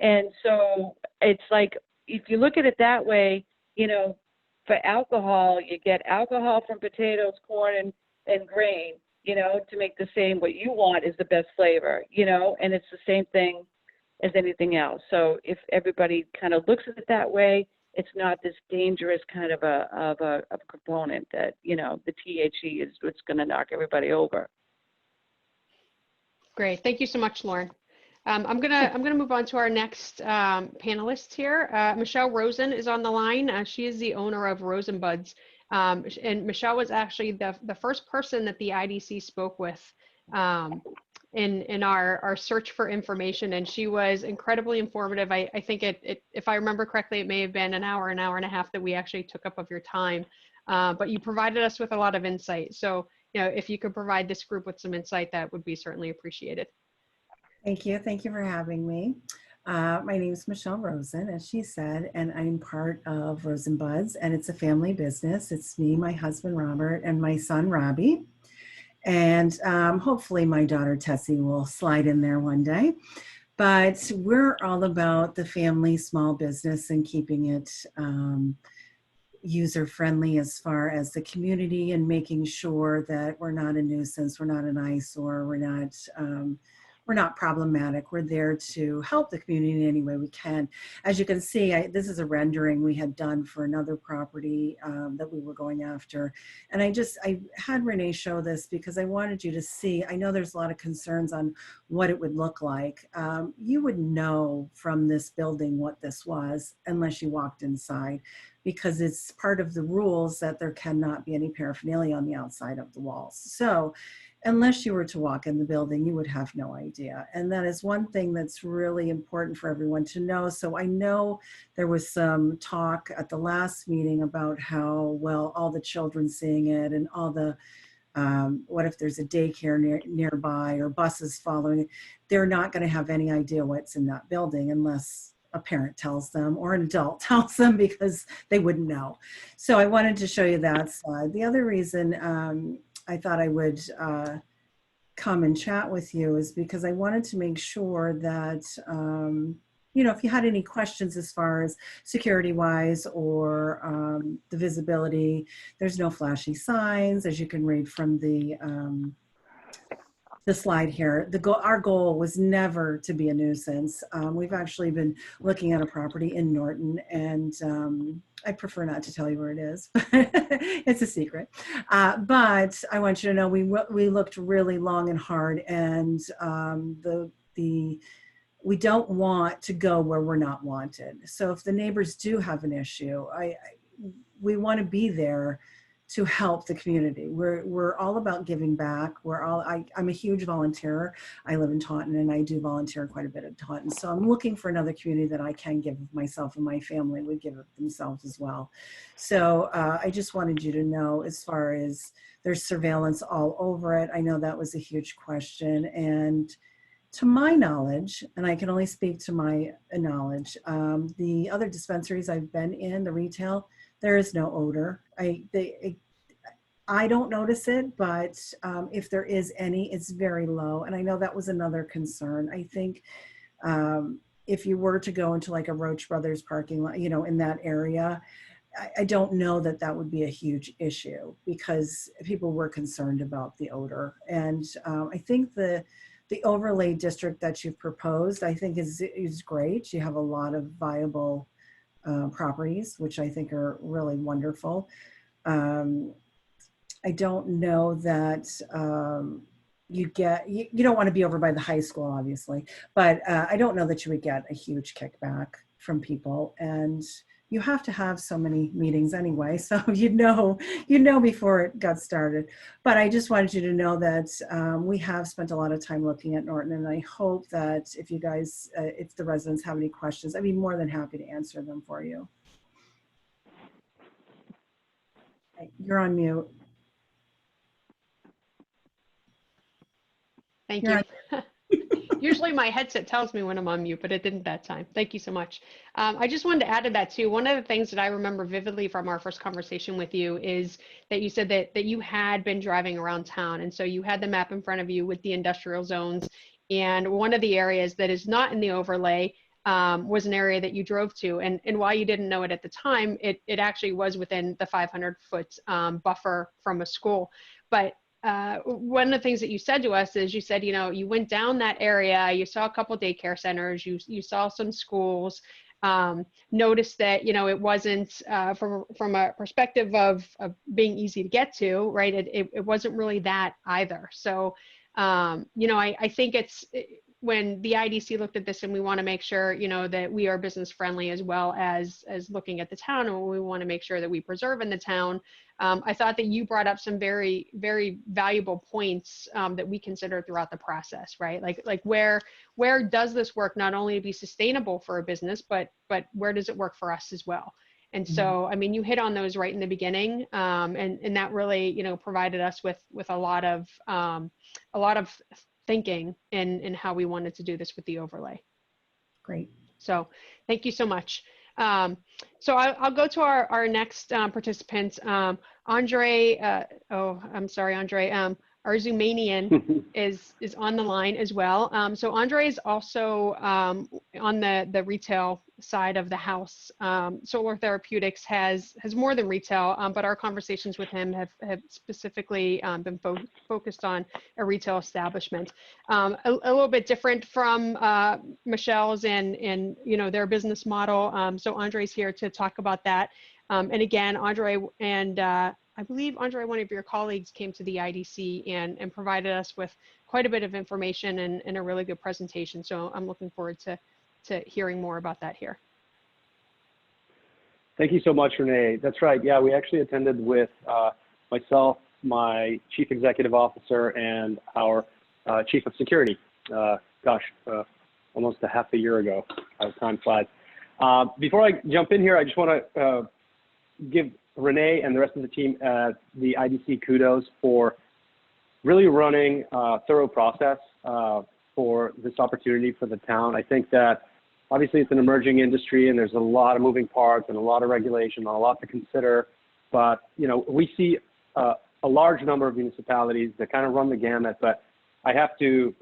and so it's like, if you look at it that way, for alcohol, you get alcohol from potatoes, corn, and grain, to make the same, what you want is the best flavor, and it's the same thing as anything else. So if everybody kind of looks at it that way, it's not this dangerous kind of a component that, the THC is what's going to knock everybody over. Great. Thank you so much, Lauren. I'm gonna move on to our next panelist here. Michelle Rosen is on the line. She is the owner of RosenBuds, and Michelle was actually the first person that the IDC spoke with in our search for information, and she was incredibly informative. I think if I remember correctly, it may have been an hour and a half that we actually took up of your time, but you provided us with a lot of insight. So if you could provide this group with some insight, that would be certainly appreciated. Thank you. Thank you for having me. My name is Michelle Rosen, as she said, and I'm part of RosenBuds, and it's a family business. It's me, my husband, Robert, and my son, Robbie. And hopefully my daughter, Tessie, will slide in there one day. But we're all about the family small business and keeping it user-friendly as far as the community, and making sure that we're not a nuisance, we're not an eyesore, we're not problematic. We're there to help the community in any way we can. As you can see, this is a rendering we had done for another property that we were going after. And I had Renee show this because I wanted you to see, I know there's a lot of concerns on what it would look like. You would know from this building what this was unless you walked inside, because it's part of the rules that there cannot be any paraphernalia on the outside of the walls. So unless you were to walk in the building, you would have no idea. And that is one thing that's really important for everyone to know. So I know there was some talk at the last meeting about how, well, all the children seeing it and all the, what if there's a daycare nearby or buses following it? They're not going to have any idea what's in that building unless a parent tells them or an adult tells them, because they wouldn't know. So I wanted to show you that slide. The other reason I thought I would come and chat with you is because I wanted to make sure that, if you had any questions as far as security wise or the visibility, there's no flashy signs, as you can read from the the slide here. Our goal was never to be a nuisance. We've actually been looking at a property in Norton, and I prefer not to tell you where it is. It's a secret. But I want you to know we looked really long and hard, and we don't want to go where we're not wanted. So if the neighbors do have an issue, we want to be there to help the community. We're all about giving back. I'm a huge volunteer. I live in Taunton, and I do volunteer quite a bit at Taunton. So I'm looking for another community that I can give myself, and my family would give themselves as well. So I just wanted you to know, as far as there's surveillance all over it. I know that was a huge question, and to my knowledge, and I can only speak to my knowledge, the other dispensaries I've been in, the retail, there is no odor. I don't notice it, but if there is any, it's very low. And I know that was another concern. I think if you were to go into like a Roach Brothers parking lot, in that area, I don't know that that would be a huge issue, because people were concerned about the odor. And I think the overlay district that you've proposed, I think is great. You have a lot of viable properties, which I think are really wonderful. I don't know that you don't want to be over by the high school, obviously, but I don't know that you would get a huge kickback from people. And you have to have so many meetings anyway, so you'd know before it got started. But I just wanted you to know that we have spent a lot of time looking at Norton, and I hope that if you guys, if the residents have any questions, I'd be more than happy to answer them for you. You're on mute. Thank you. Usually my headset tells me when I'm on mute, but it didn't that time. Thank you so much. I just wanted to add to that too. One of the things that I remember vividly from our first conversation with you is that you said that you had been driving around town. And so you had the map in front of you with the industrial zones. And one of the areas that is not in the overlay was an area that you drove to. And while you didn't know it at the time, it actually was within the 500-foot buffer from a school. But one of the things that you said to us is you said, you went down that area, you saw a couple daycare centers, you saw some schools, noticed that, it wasn't from a perspective of being easy to get to, right? It wasn't really that either. So, I think when the IDC looked at this, and we want to make sure, that we are business friendly as well as looking at the town, and we want to make sure that we preserve in the town. I thought that you brought up some very, very valuable points that we consider throughout the process, right? Like where does this work not only to be sustainable for a business, but where does it work for us as well? And so, I mean, you hit on those right in the beginning, and that really, provided us with a lot of thinking in how we wanted to do this with the overlay. Great. So thank you so much. So I'll go to our next participant, Andre. I'm sorry, Andre. Our Zoomanian is on the line as well. So Andre is also on the retail side of the house. Solar Therapeutics has more than retail, but our conversations with him have specifically been focused on a retail establishment. A little bit different from Michelle's and their business model. So Andre's here to talk about that. And again, Andre and I believe, Andre, one of your colleagues came to the IDC and provided us with quite a bit of information and a really good presentation. So I'm looking forward to hearing more about that here. Thank you so much, Renee. That's right. Yeah, we actually attended with myself, my Chief Executive Officer, and our Chief of Security. Almost a half a year ago. How time flies. Before I jump in here, I just want to give Renee and the rest of the team at the IDC kudos for really running a thorough process for this opportunity for the town. I think that obviously it's an emerging industry, and there's a lot of moving parts and a lot of regulation, a lot to consider. But we see a large number of municipalities that kind of run the gamut. But I have to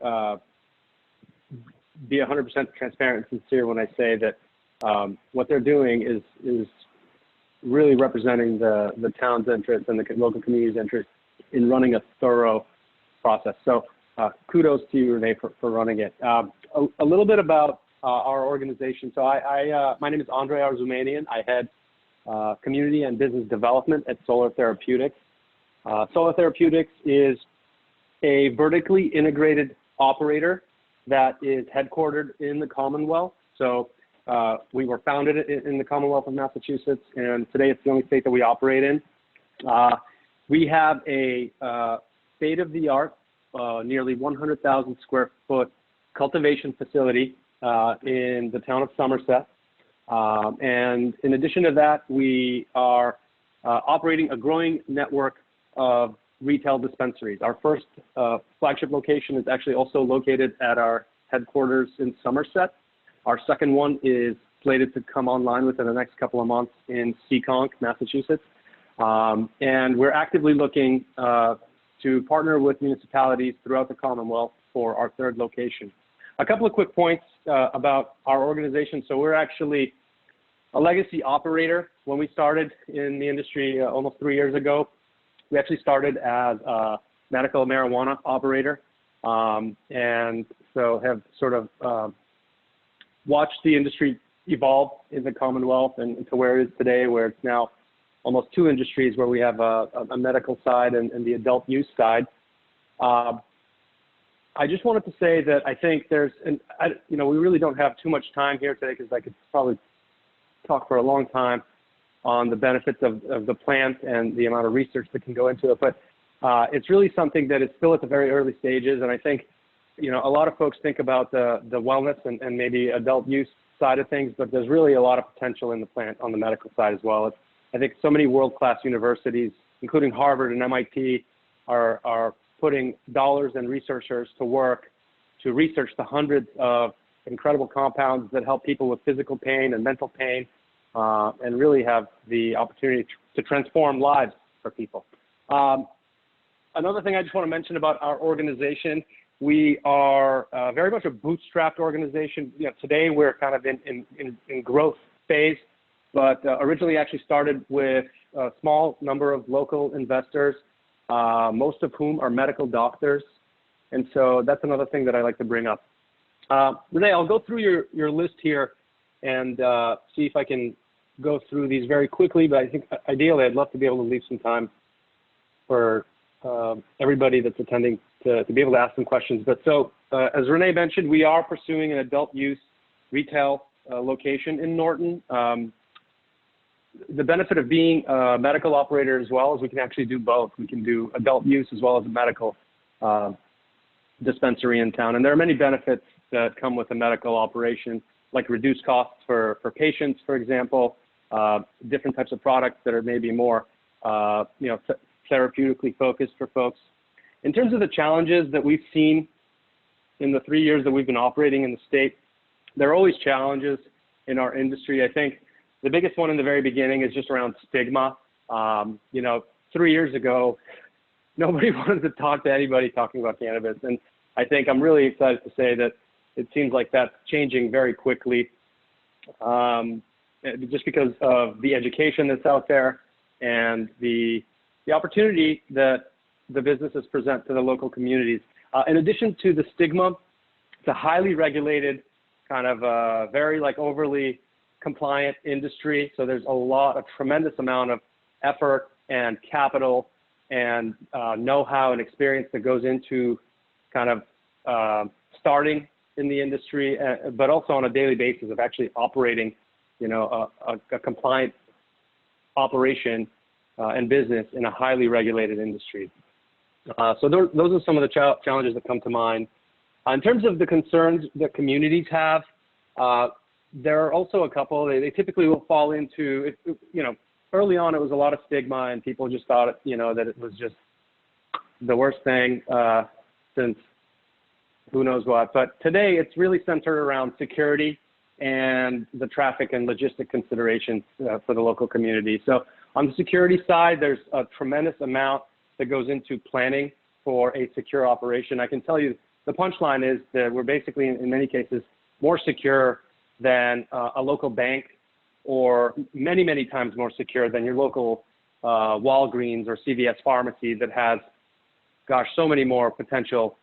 be 100% transparent and sincere when I say that what they're doing is really representing the town's interest and the local community's interest in running a thorough process. So kudos to you, Renee, for running it. A little bit about our organization. So my name is Andre Arzumanian. I head community and business development at Solar Therapeutics. Solar Therapeutics is a vertically integrated operator that is headquartered in the Commonwealth. So we were founded in the Commonwealth of Massachusetts, and today it's the only state that we operate in. We have a state-of-the-art, nearly 100,000 square foot cultivation facility in the town of Somerset. And in addition to that, we are operating a growing network of retail dispensaries. Our first flagship location is actually also located at our headquarters in Somerset. Our second one is slated to come online within the next couple of months in Seekonk, Massachusetts. And we're actively looking to partner with municipalities throughout the Commonwealth for our third location. A couple of quick points about our organization. So we're actually a legacy operator. When we started in the industry almost 3 years ago, we actually started as a medical marijuana operator, and so have sort of watched the industry evolve in the Commonwealth and to where it is today, where it's now almost two industries, where we have a medical side and the adult use side. I just wanted to say that I think there's, we really don't have too much time here today, because I could probably talk for a long time on the benefits of the plant and the amount of research that can go into it. But it's really something that is still at the very early stages. And I think, a lot of folks think about the wellness and maybe adult use side of things, but there's really a lot of potential in the plant on the medical side as well. I think so many world-class universities, including Harvard and MIT, are putting dollars and researchers to work to research the hundreds of incredible compounds that help people with physical pain and mental pain, and really have the opportunity to transform lives for people. Another thing I just want to mention about our organization, we are very much a bootstrapped organization. Today we're kind of in growth phase, but originally actually started with a small number of local investors, most of whom are medical doctors. And so that's another thing that I like to bring up. Renee, I'll go through your list here and see if I can go through these very quickly, but I think ideally I'd love to be able to leave some time for everybody that's attending to be able to ask some questions. But so, as Renee mentioned, we are pursuing an adult use retail location in Norton. The benefit of being a medical operator as well is we can actually do both. We can do adult use as well as a medical dispensary in town. And there are many benefits that come with a medical operation, like reduced costs for patients, for example, different types of products that are maybe more, therapeutically focused for folks. In terms of the challenges that we've seen in the 3 years that we've been operating in the state, there are always challenges in our industry. I think the biggest one in the very beginning is just around stigma. 3 years ago, nobody wanted to talk to anybody talking about cannabis. And I think I'm really excited to say that it seems like that's changing very quickly, just because of the education that's out there and the opportunity that the businesses present to the local communities. In addition to the stigma, it's a highly regulated, kind of very overly compliant industry. So there's a tremendous amount of effort and capital and know-how and experience that goes into kind of starting in the industry, but also on a daily basis of actually operating, a compliant operation and business in a highly regulated industry. So those are some of the challenges that come to mind. In terms of the concerns that communities have, there are also a couple. They typically will fall into, early on it was a lot of stigma and people just thought, that it was just the worst thing since who knows what. But today it's really centered around security and the traffic and logistic considerations for the local community. So on the security side, there's a tremendous amount that goes into planning for a secure operation. I can tell you the punchline is that we're basically, in many cases, more secure than a local bank, or many, many times more secure than your local Walgreens or CVS pharmacy that has gosh, so many more potential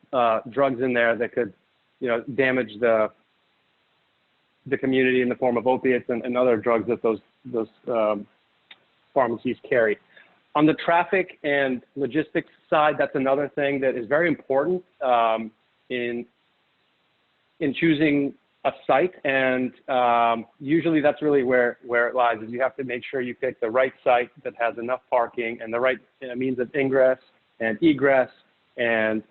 drugs in there that could, damage the community in the form of opiates and other drugs that those pharmacies carry. On the traffic and logistics side, that's another thing that is very important in choosing a site, and usually that's really where it lies. Is you have to make sure you pick the right site that has enough parking and the right means of ingress and egress, and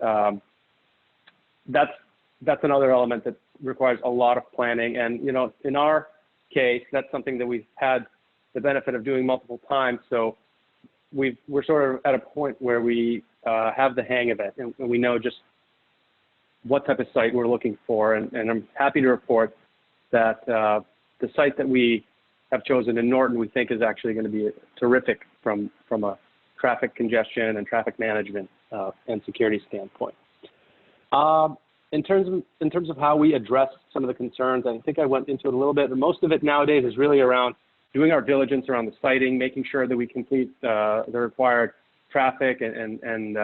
that's another element that requires a lot of planning. And in our case, that's something that we've had the benefit of doing multiple times. So we're sort of at a point where we have the hang of it, and we know just what type of site we're looking for. And I'm happy to report that the site that we have chosen in Norton, we think is actually going to be terrific from a traffic congestion and traffic management and security standpoint. In terms of how we address some of the concerns, I think I went into it a little bit, but most of it nowadays is really around doing our diligence around the siting, making sure that we complete the required traffic and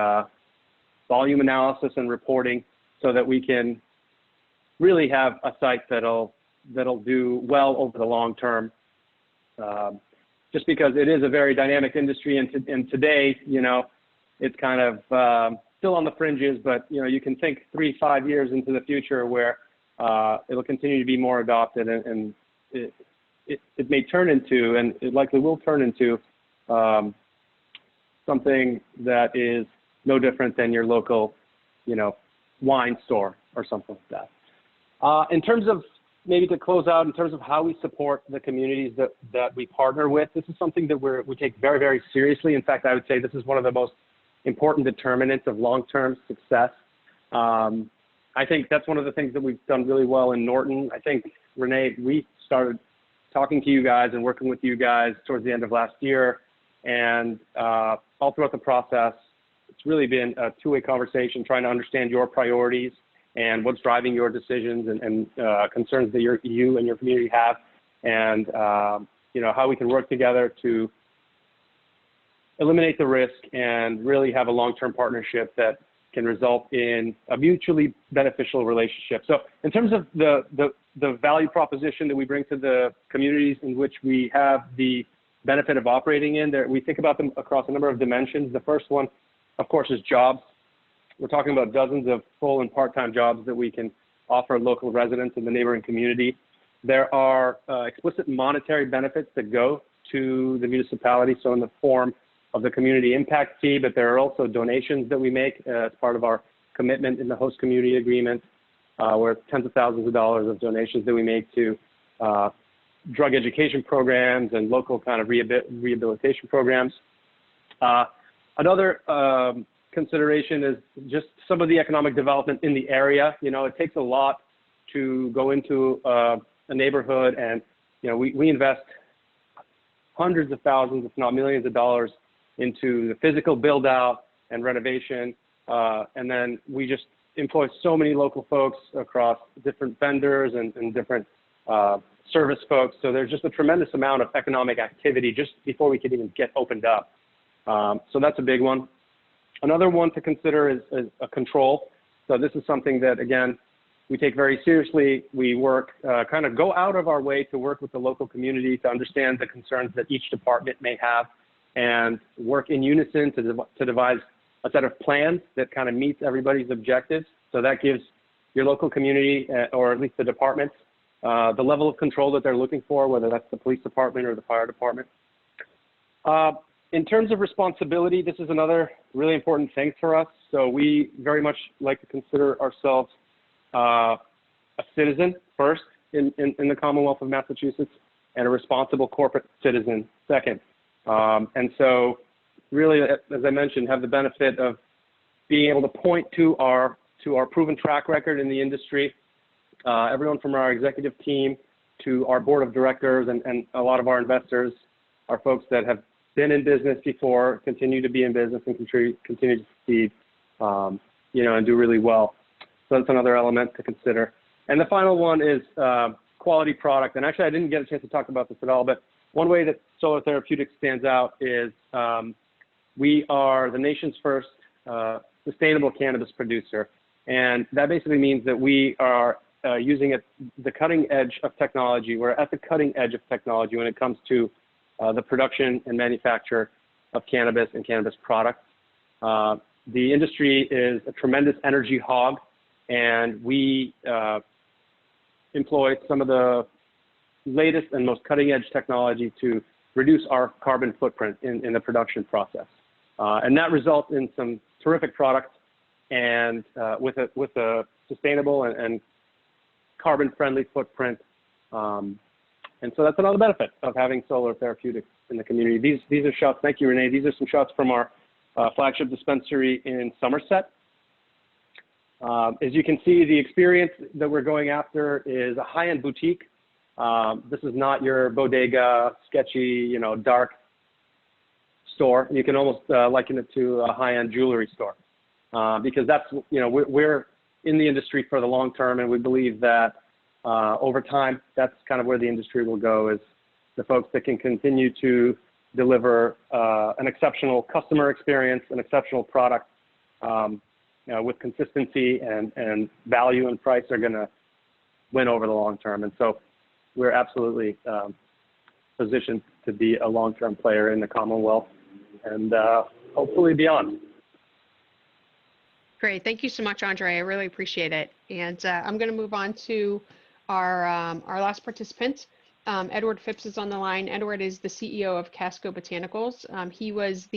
volume analysis and reporting, so that we can really have a site that'll do well over the long term. Just because it is a very dynamic industry, and today, it's kind of still on the fringes, but you can think 3-5 years into the future where it'll continue to be more adopted, and it may turn into, and it likely will turn into, something that is no different than your local, wine store or something like that. In terms of, maybe to close out, in terms of how we support the communities that we partner with, this is something that we take very, very seriously. In fact, I would say this is one of the most important determinants of long-term success. I think that's one of the things that we've done really well in Norton. I think, Renee, we started talking to you guys and working with you guys towards the end of last year, and all throughout the process, it's really been a two-way conversation, trying to understand your priorities and what's driving your decisions and concerns that you and your community have, and how we can work together to eliminate the risk and really have a long-term partnership that can result in a mutually beneficial relationship. So in terms of the value proposition that we bring to the communities in which we have the benefit of operating in, we think about them across a number of dimensions. The first one, of course, is jobs. We're talking about dozens of full and part-time jobs that we can offer local residents in the neighboring community. There are explicit monetary benefits that go to the municipality, so in the form of the community impact fee, but there are also donations that we make as part of our commitment in the host community agreement, where tens of thousands of dollars of donations that we make to drug education programs and local kind of rehabilitation programs. Another consideration is just some of the economic development in the area. It takes a lot to go into a neighborhood, and we invest hundreds of thousands, if not millions of dollars into the physical build out and renovation, and then we just employ so many local folks across different vendors and different service folks. So there's just a tremendous amount of economic activity just before we can even get opened up. So that's a big one. Another one to consider is a control. So this is something that, again, we take very seriously. We work, kind of go out of our way to work with the local community to understand the concerns that each department may have, and work in unison to devise a set of plans that kind of meets everybody's objectives. So that gives your local community, or at least the departments, the level of control that they're looking for, whether that's the police department or the fire department. In terms of responsibility, this is another really important thing for us. So we very much like to consider ourselves a citizen first in the Commonwealth of Massachusetts, and a responsible corporate citizen second. And so really, as I mentioned, have the benefit of being able to point to our proven track record in the industry. Everyone from our executive team to our board of directors and a lot of our investors are folks that have been in business before, continue to be in business, and continue to succeed, and do really well. So that's another element to consider. And the final one is quality product. And actually, I didn't get a chance to talk about this at all, but one way that Solar Therapeutics stands out is we are the nation's first sustainable cannabis producer. And that basically means that we are using the cutting edge of technology. We're at the cutting edge of technology when it comes to the production and manufacture of cannabis and cannabis products. The industry is a tremendous energy hog, and we employ some of the latest and most cutting edge technology to reduce our carbon footprint in the production process. And that results in some terrific products and with a sustainable and carbon-friendly footprint. And so that's another benefit of having solar therapeutics in the community. These are shots, thank you, Renee. These are some shots from our flagship dispensary in Somerset. As you can see, the experience that we're going after is a high-end boutique. This is not your bodega, sketchy, dark store. You can almost liken it to a high-end jewelry store because that's, we're in the industry for the long term, and we believe that over time, that's kind of where the industry will go, is the folks that can continue to deliver an exceptional customer experience, an exceptional product with consistency and value and price are going to win over the long term. And so we're absolutely positioned to be a long-term player in the Commonwealth and hopefully beyond. Great. Thank you so much, Andre. I really appreciate it. And I'm going to move on to our last participant. Edward Phipps is on the line. Edward is the CEO of Casco Botanicals. He was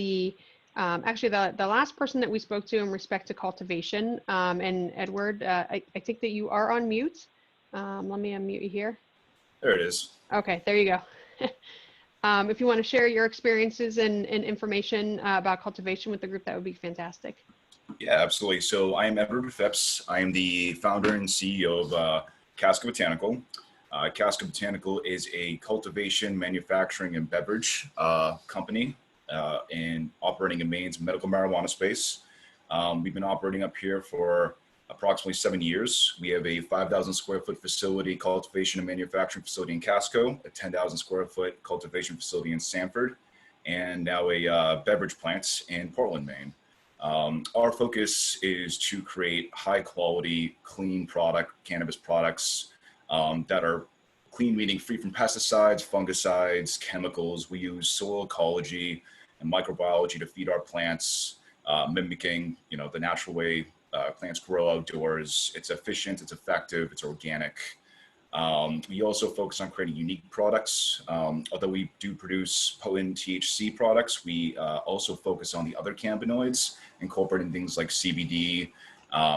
actually the last person that we spoke to in respect to cultivation. And Edward, I think that you are on mute. Let me unmute you here. There it is. Okay, there you go. If you want to share your experiences and information about cultivation with the group, that would be fantastic. Yeah, absolutely. So I am Edward Phipps. I am the founder and CEO of Casco Botanical. Casco Botanical is a cultivation, manufacturing, and beverage company and operating in Maine's medical marijuana space. We've been operating up here for approximately 7 years. We have a 5,000 square foot facility, cultivation and manufacturing facility in Casco, a 10,000 square foot cultivation facility in Sanford, and now a beverage plant in Portland, Maine. Our focus is to create high quality, clean cannabis products that are clean, meaning free from pesticides, fungicides, chemicals. We use soil ecology and microbiology to feed our plants, mimicking, the natural way plants grow outdoors. It's efficient, it's effective, it's organic. We also focus on creating unique products. Although we do produce potent THC products, we also focus on the other cannabinoids, incorporating things like CBD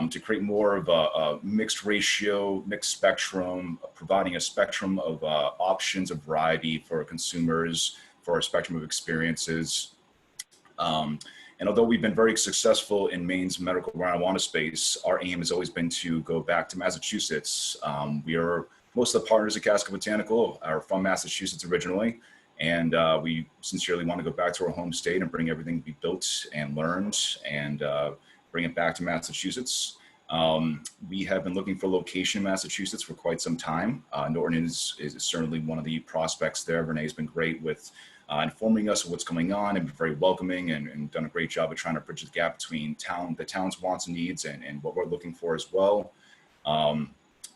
to create more of a mixed ratio, mixed spectrum, providing a spectrum of options of variety for consumers, for a spectrum of experiences. And although we've been very successful in Maine's medical marijuana space, our aim has always been to go back to Massachusetts. Most of the partners at Casco Botanical are from Massachusetts originally, and we sincerely want to go back to our home state and bring everything we built and learned and bring it back to Massachusetts. We have been looking for location in Massachusetts for quite some time. Norton is certainly one of the prospects there. Renee's been great with informing us of what's going on and been very welcoming and done a great job of trying to bridge the gap between the town's wants and needs and what we're looking for as well.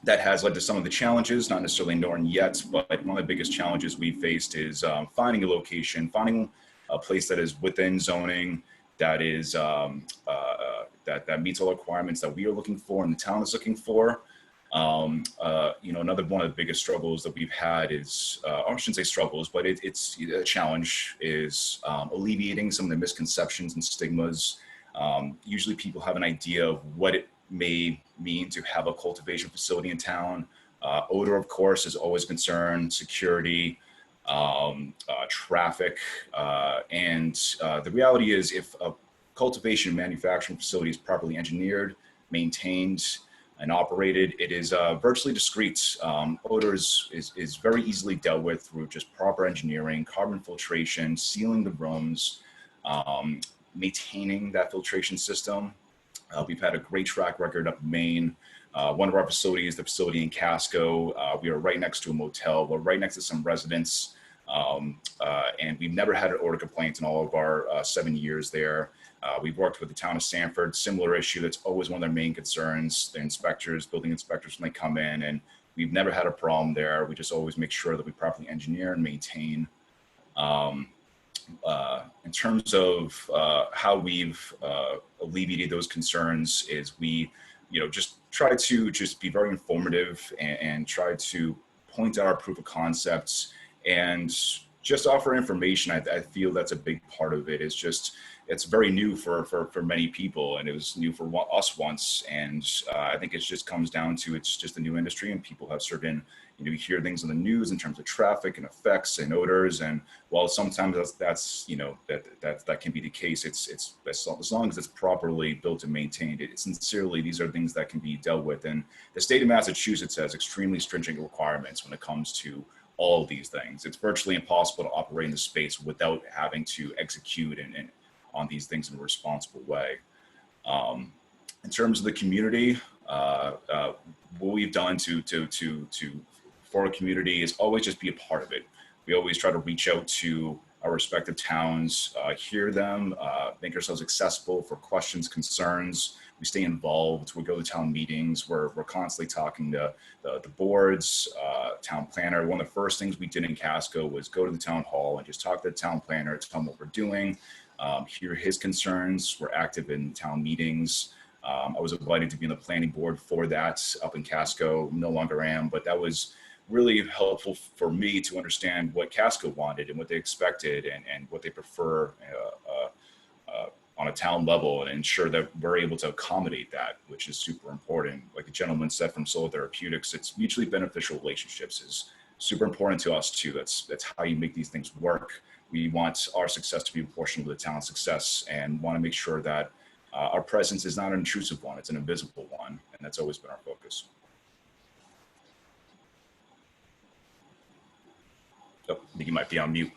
That has led to some of the challenges, not necessarily Norton yet, but one of the biggest challenges we faced is finding a location, finding a place that is within zoning, that is that meets all the requirements that we are looking for and the town is looking for. Another one of the biggest struggles that we've had is, I shouldn't say struggles, but it's a challenge, is alleviating some of the misconceptions and stigmas. Usually people have an idea of what it may mean to have a cultivation facility in town. Odor, of course, is always a concern, security, traffic, and the reality is if a cultivation and manufacturing facility is properly engineered, maintained, and operated, it is virtually discreet. Odor is very easily dealt with through just proper engineering, carbon filtration, sealing the rooms, maintaining that filtration system. We've had a great track record up in Maine. One of our facilities, the facility in Casco, we are right next to a motel. We're right next to some residents. And we've never had an odor complaint in all of our 7 years there. We've worked with the town of Sanford, similar issue. That's always one of their main concerns. The inspectors, building inspectors, when they come in, and we've never had a problem there. We just always make sure that we properly engineer and maintain. In terms of how we've alleviated those concerns is we, just try to just be very informative and try to point out our proof of concepts and just offer information. I feel that's a big part of it. Is just, it's very new for many people, and it was new for us once. And I think it just comes down to, it's just a new industry, and people have certain, you hear things on the news in terms of traffic and effects and odors. And while sometimes that's that can be the case, it's as long as it's properly built and maintained, sincerely, these are things that can be dealt with. And the state of Massachusetts has extremely stringent requirements when it comes to all of these things. It's virtually impossible to operate in the space without having to execute and on these things in a responsible way. In terms of the community, what we've done for a community is always just be a part of it. We always try to reach out to our respective towns, hear them, make ourselves accessible for questions, concerns. We stay involved. We go to town meetings. We're constantly talking to the boards, town planner. One of the first things we did in Casco was go to the town hall and just talk to the town planner, tell him what we're doing, hear his concerns. We're active in town meetings. I was invited to be on the planning board for that up in Casco. No longer am, but that was really helpful for me to understand what Casco wanted and what they expected and what they prefer on a town level, and ensure that we're able to accommodate that, which is super important. Like the gentleman said from Solar Therapeutics, it's mutually beneficial relationships is super important to us too. That's how you make these things work. We want our success to be proportional to the town's success, and want to make sure that our presence is not an intrusive one, it's an invisible one, and that's always been our focus. Oh, I think you might be on mute.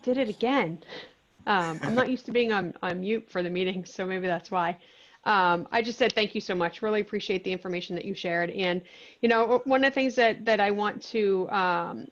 Did it again. I'm not used to being on mute for the meeting, so maybe that's why. I just said thank you so much. Really appreciate the information that you shared. And, one of the things that I want to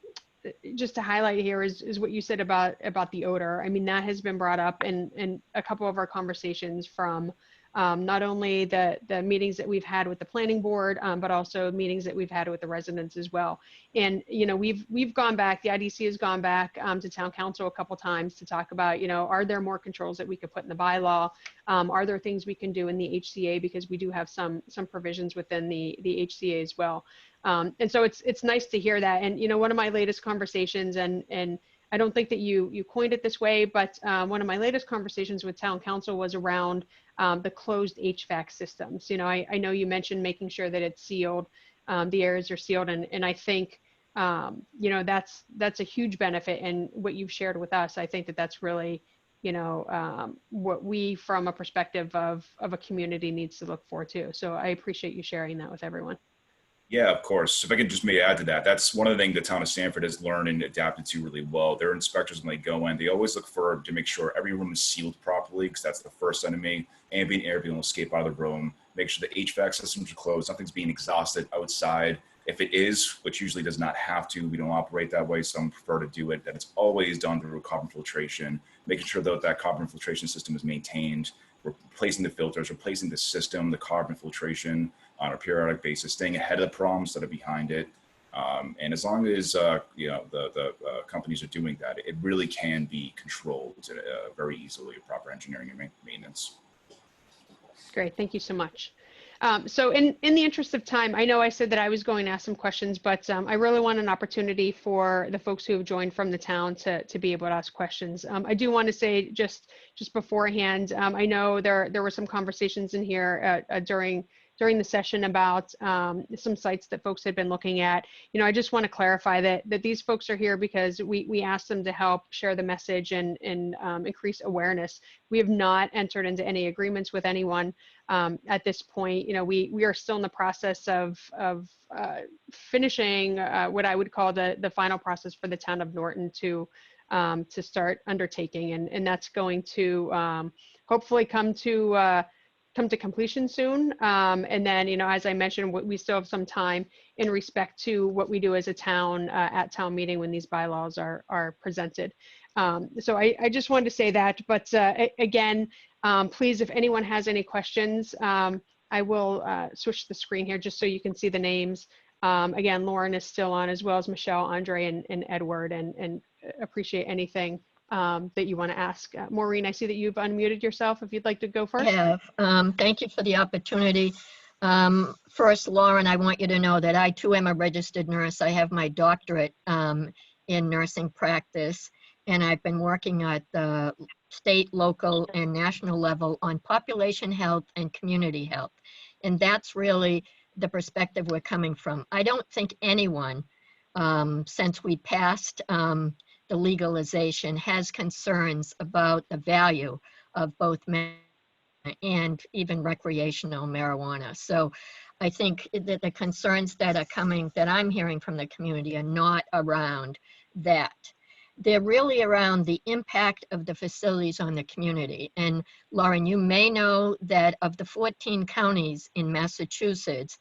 just to highlight here is what you said about the odor. I mean, that has been brought up in a couple of our conversations from not only the meetings that we've had with the planning board, but also meetings that we've had with the residents as well. And, we've gone back, the IDC has gone back to town council a couple times to talk about, are there more controls that we could put in the bylaw? Are there things we can do in the HCA? Because we do have some provisions within the HCA as well. And so it's nice to hear that. And, one of my latest conversations, and I don't think that you coined it this way, but one of my latest conversations with town council was around the closed HVAC systems. I know you mentioned making sure that it's sealed, the areas are sealed, and I think that's a huge benefit. And what you've shared with us, I think that's really what we, from a perspective of a community, needs to look for too. So I appreciate you sharing that with everyone. Yeah, of course. If I could just maybe add to that, that's one of the things the town of Sanford has learned and adapted to really well. Their inspectors, when they go in, they always look to make sure every room is sealed properly, because that's the first enemy. Ambient air being able to escape out of the room. Make sure the HVAC systems are closed. Nothing's being exhausted outside. If it is, which usually does not have to, we don't operate that way. Some prefer to do it, that it's always done through carbon filtration, making sure that carbon filtration system is maintained, replacing the filters, replacing the system, the carbon filtration on a periodic basis, staying ahead of the problems instead of behind it. And as long as the companies are doing that, it really can be controlled very easily, proper engineering and maintenance. Great, thank you so much. So in the interest of time, I know I said that I was going to ask some questions, but I really want an opportunity for the folks who have joined from the town to be able to ask questions. I do want to say just beforehand, I know there were some conversations in here during the session about some sites that folks had been looking at. I just want to clarify that these folks are here because we asked them to help share the message and increase awareness. We have not entered into any agreements with anyone at this point. We are still in the process of finishing what I would call the final process for the town of Norton to start undertaking, and that's going to hopefully come to come to completion soon. And then, you know, as I mentioned, we still have some time in respect to what we do as a town at town meeting when these bylaws are presented. So I just wanted to say that, but again, please, if anyone has any questions, I will switch the screen here just so you can see the names. Again, Lauren is still on, as well as Michelle, Andre, and Edward, and appreciate anything that you want to ask. Maureen, I see that you've unmuted yourself. If you'd like to go first. I have. Thank you for the opportunity. First, Lauren, I want you to know that I too am a registered nurse. I have my doctorate in nursing practice, and I've been working at the state, local, and national level on population health and community health. And that's really the perspective we're coming from. I don't think anyone, since we passed the legalization, has concerns about the value of both and even recreational marijuana. So I think that the concerns that are coming, that I'm hearing from the community, are not around that. They're really around the impact of the facilities on the community. And Lauren, you may know that of the 14 counties in Massachusetts,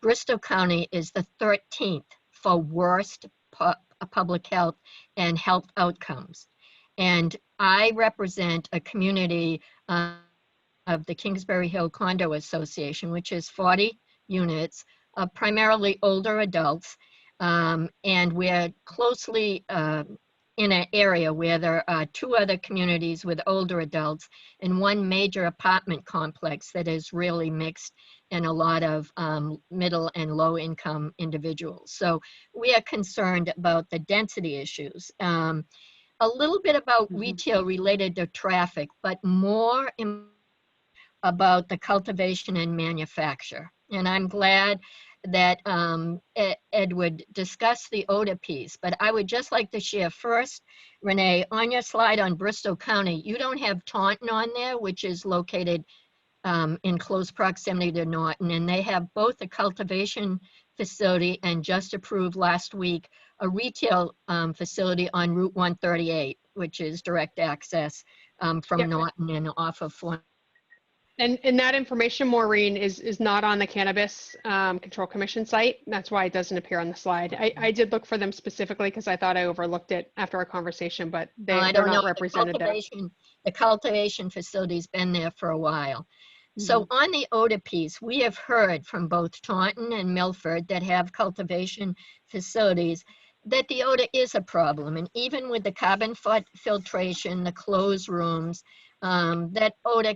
Bristol County is the 13th for worst public health and health outcomes. And I represent a community of the Kingsbury Hill Condo Association, which is 40 units of primarily older adults. And we're closely in an area where there are 2 other communities with older adults and 1 major apartment complex that is really mixed and a lot of middle and low income individuals. So we are concerned about the density issues. A little bit about retail related to traffic, but more about the cultivation and manufacture. And I'm glad that Ed would discuss the odor piece, but I would just like to share first, Renee, on your slide on Bristol County, you don't have Taunton on there, which is located in close proximity to Norton, and they have both a cultivation facility and just approved last week a retail facility on Route 138, which is direct access from Yep. Norton and off of Flint. And that information, Maureen, is not on the Cannabis Control Commission site. That's why it doesn't appear on the slide. I did look for them specifically because I thought I overlooked it after our conversation, but they're not represented there. The cultivation facility's been there for a while. So on the odor piece, we have heard from both Taunton and Milford that have cultivation facilities that the odor is a problem. And even with the carbon filtration, the closed rooms, that odor.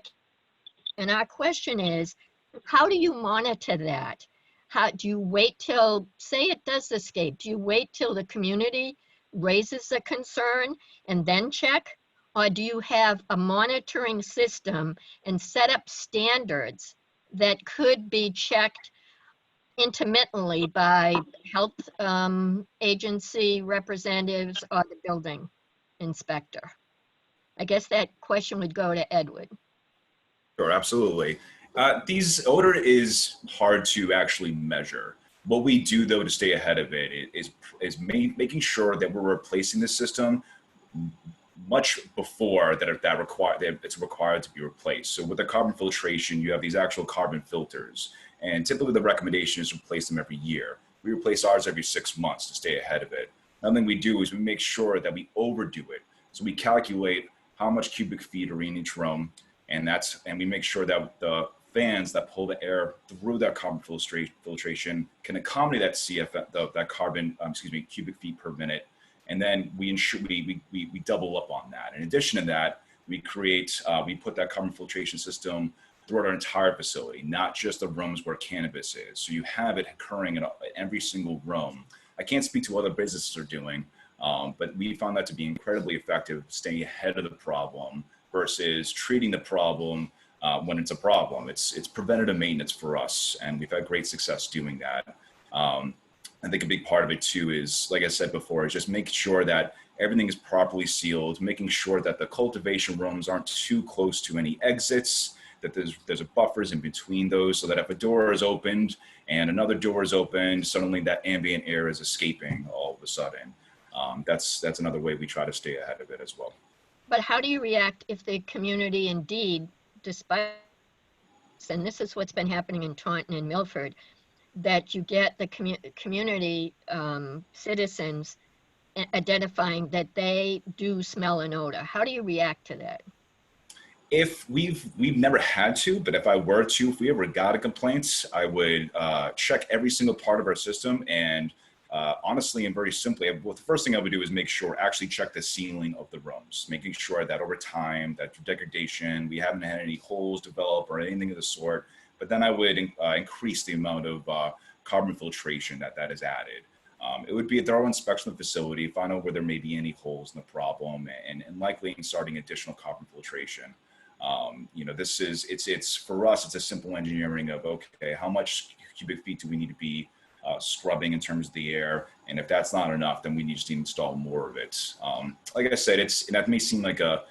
And our question is, how do you monitor that? How do you wait till, say it does escape, do you wait till the community raises a concern and then check? Or do you have a monitoring system and set up standards that could be checked intermittently by health agency representatives or the building inspector? I guess that question would go to Edward. Sure, absolutely. These odor is hard to actually measure. What we do though to stay ahead of it is making sure that we're replacing the system much before that it's required to be replaced. So with the carbon filtration, you have these actual carbon filters, and typically the recommendation is to replace them every year. We replace ours every 6 months to stay ahead of it. Another thing we do is we make sure that we overdo it. So we calculate how much cubic feet are in each room, and we make sure that the fans that pull the air through that carbon filtration can accommodate that carbon, cubic feet per minute. And then we ensure we double up on that. In addition to that, we put that carbon filtration system throughout our entire facility, not just the rooms where cannabis is. So you have it occurring in every single room. I can't speak to what other businesses are doing, but we found that to be incredibly effective, staying ahead of the problem versus treating the problem when it's a problem. It's preventative maintenance for us, and we've had great success doing that. I think a big part of it too is, like I said before, is just making sure that everything is properly sealed, making sure that the cultivation rooms aren't too close to any exits, that there's buffers in between those, so that if a door is opened and another door is opened, suddenly that ambient air is escaping all of a sudden. That's another way we try to stay ahead of it as well. But how do you react if the community indeed, despite and this is what's been happening in Taunton and Milford, that you get the community citizens identifying that they do smell an odor. How do you react to that? If we've never had to, but if I were to, if we ever got a complaint, I would check every single part of our system, and honestly and very simply, well, the first thing I would do is make sure, actually check the ceiling of the rooms, making sure that over time, that through degradation, we haven't had any holes develop or anything of the sort. But then I would increase the amount of carbon filtration that is added. It would be a thorough inspection of the facility, find out where there may be any holes in the problem, and likely starting additional carbon filtration. You know, it's for us, it's a simple engineering of, okay, how much cubic feet do we need to be scrubbing in terms of the air? And if that's not enough, then we need to install more of it. Like I said, that may seem like a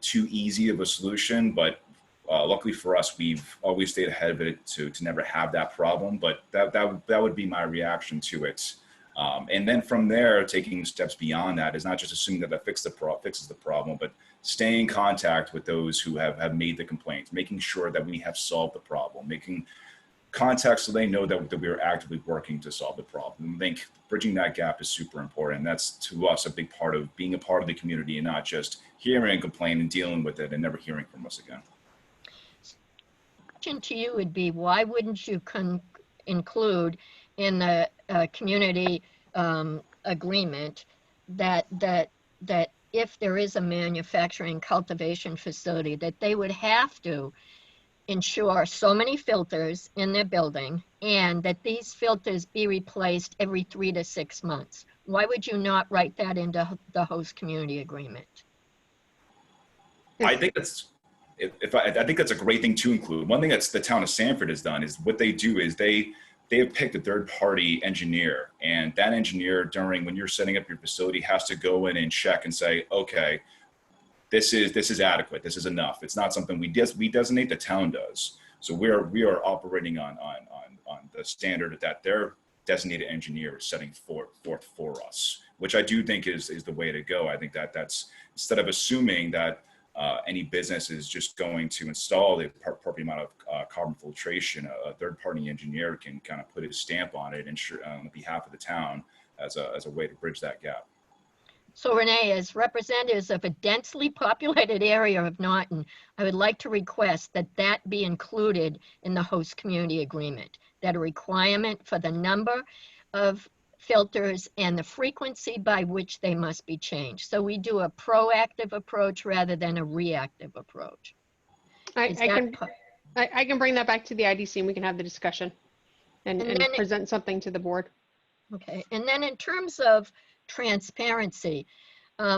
too easy of a solution, but luckily for us, we've always stayed ahead of it to never have that problem. But that would be my reaction to it. And then from there, taking steps beyond that is not just assuming that fixes the problem, but staying in contact with those who have made the complaints, making sure that we have solved the problem, making contact so they know that we are actively working to solve the problem. I think bridging that gap is super important. That's, to us, a big part of being a part of the community and not just hearing a complaint and dealing with it and never hearing from us again. Question to you would be, why wouldn't you include in the community agreement that if there is a manufacturing cultivation facility, that they would have to ensure so many filters in their building, and that these filters be replaced every 3 to 6 months? Why would you not write that into the host community agreement? I think that's I think that's a great thing to include. One thing that's the town of Sanford has done is what they do is they have picked a third-party engineer, and that engineer, when you're setting up your facility, has to go in and check and say, okay, this is adequate, this is enough. It's not something we designate, the town does. So we are operating on the standard that their designated engineer is setting forth for us, which I do think is the way to go. I think that's instead of assuming that any business is just going to install the appropriate amount of carbon filtration, a third-party engineer can kind of put his stamp on it and on behalf of the town as a way to bridge that gap. So Renee, as representatives of a densely populated area of Norton, I would like to request that be included in the host community agreement, that a requirement for the number of filters and the frequency by which they must be changed. So we do a proactive approach rather than a reactive approach. I can bring that back to the IDC and we can have the discussion and present something to the board. Okay, and then in terms of transparency,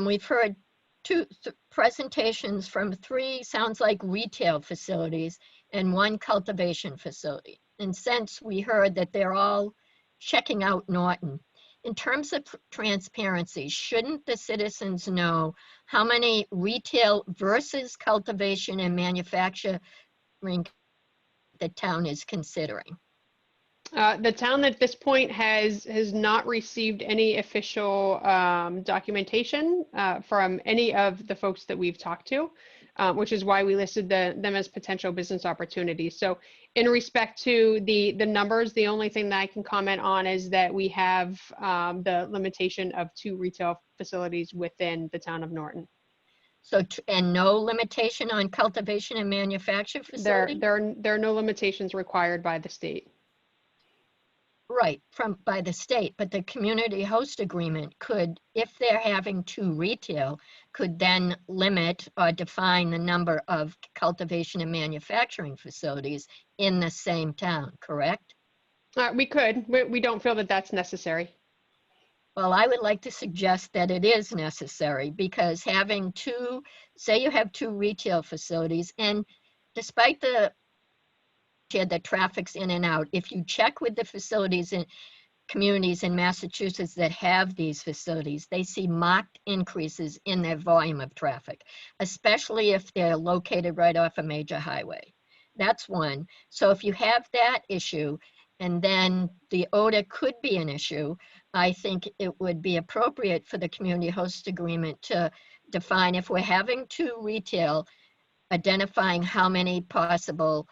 we've heard two presentations from 3, sounds like retail facilities, and 1 cultivation facility. And since we heard that they're all checking out Norton, in terms of transparency, shouldn't the citizens know how many retail versus cultivation and manufacturing the town is considering? The town at this point has not received any official documentation from any of the folks that we've talked to, which is why we listed them as potential business opportunities. So in respect to the numbers, the only thing that I can comment on is that we have the limitation of 2 retail facilities within the town of Norton. So, and no limitation on cultivation and manufacture facility? There are no limitations required by the state. Right, by the state, but the community host agreement could, if they're having 2 retail, could then limit or define the number of cultivation and manufacturing facilities in the same town, correct? We could. We don't feel that that's necessary. Well, I would like to suggest that it is necessary, because having 2, say you have 2 retail facilities, and despite the traffic's in and out, if you check with the facilities and communities in Massachusetts that have these facilities, they see marked increases in their volume of traffic, especially if they're located right off a major highway. That's one. So if you have that issue, and then the odor could be an issue, I think it would be appropriate for the community host agreement to define, if we're having 2 retail, identifying how many possible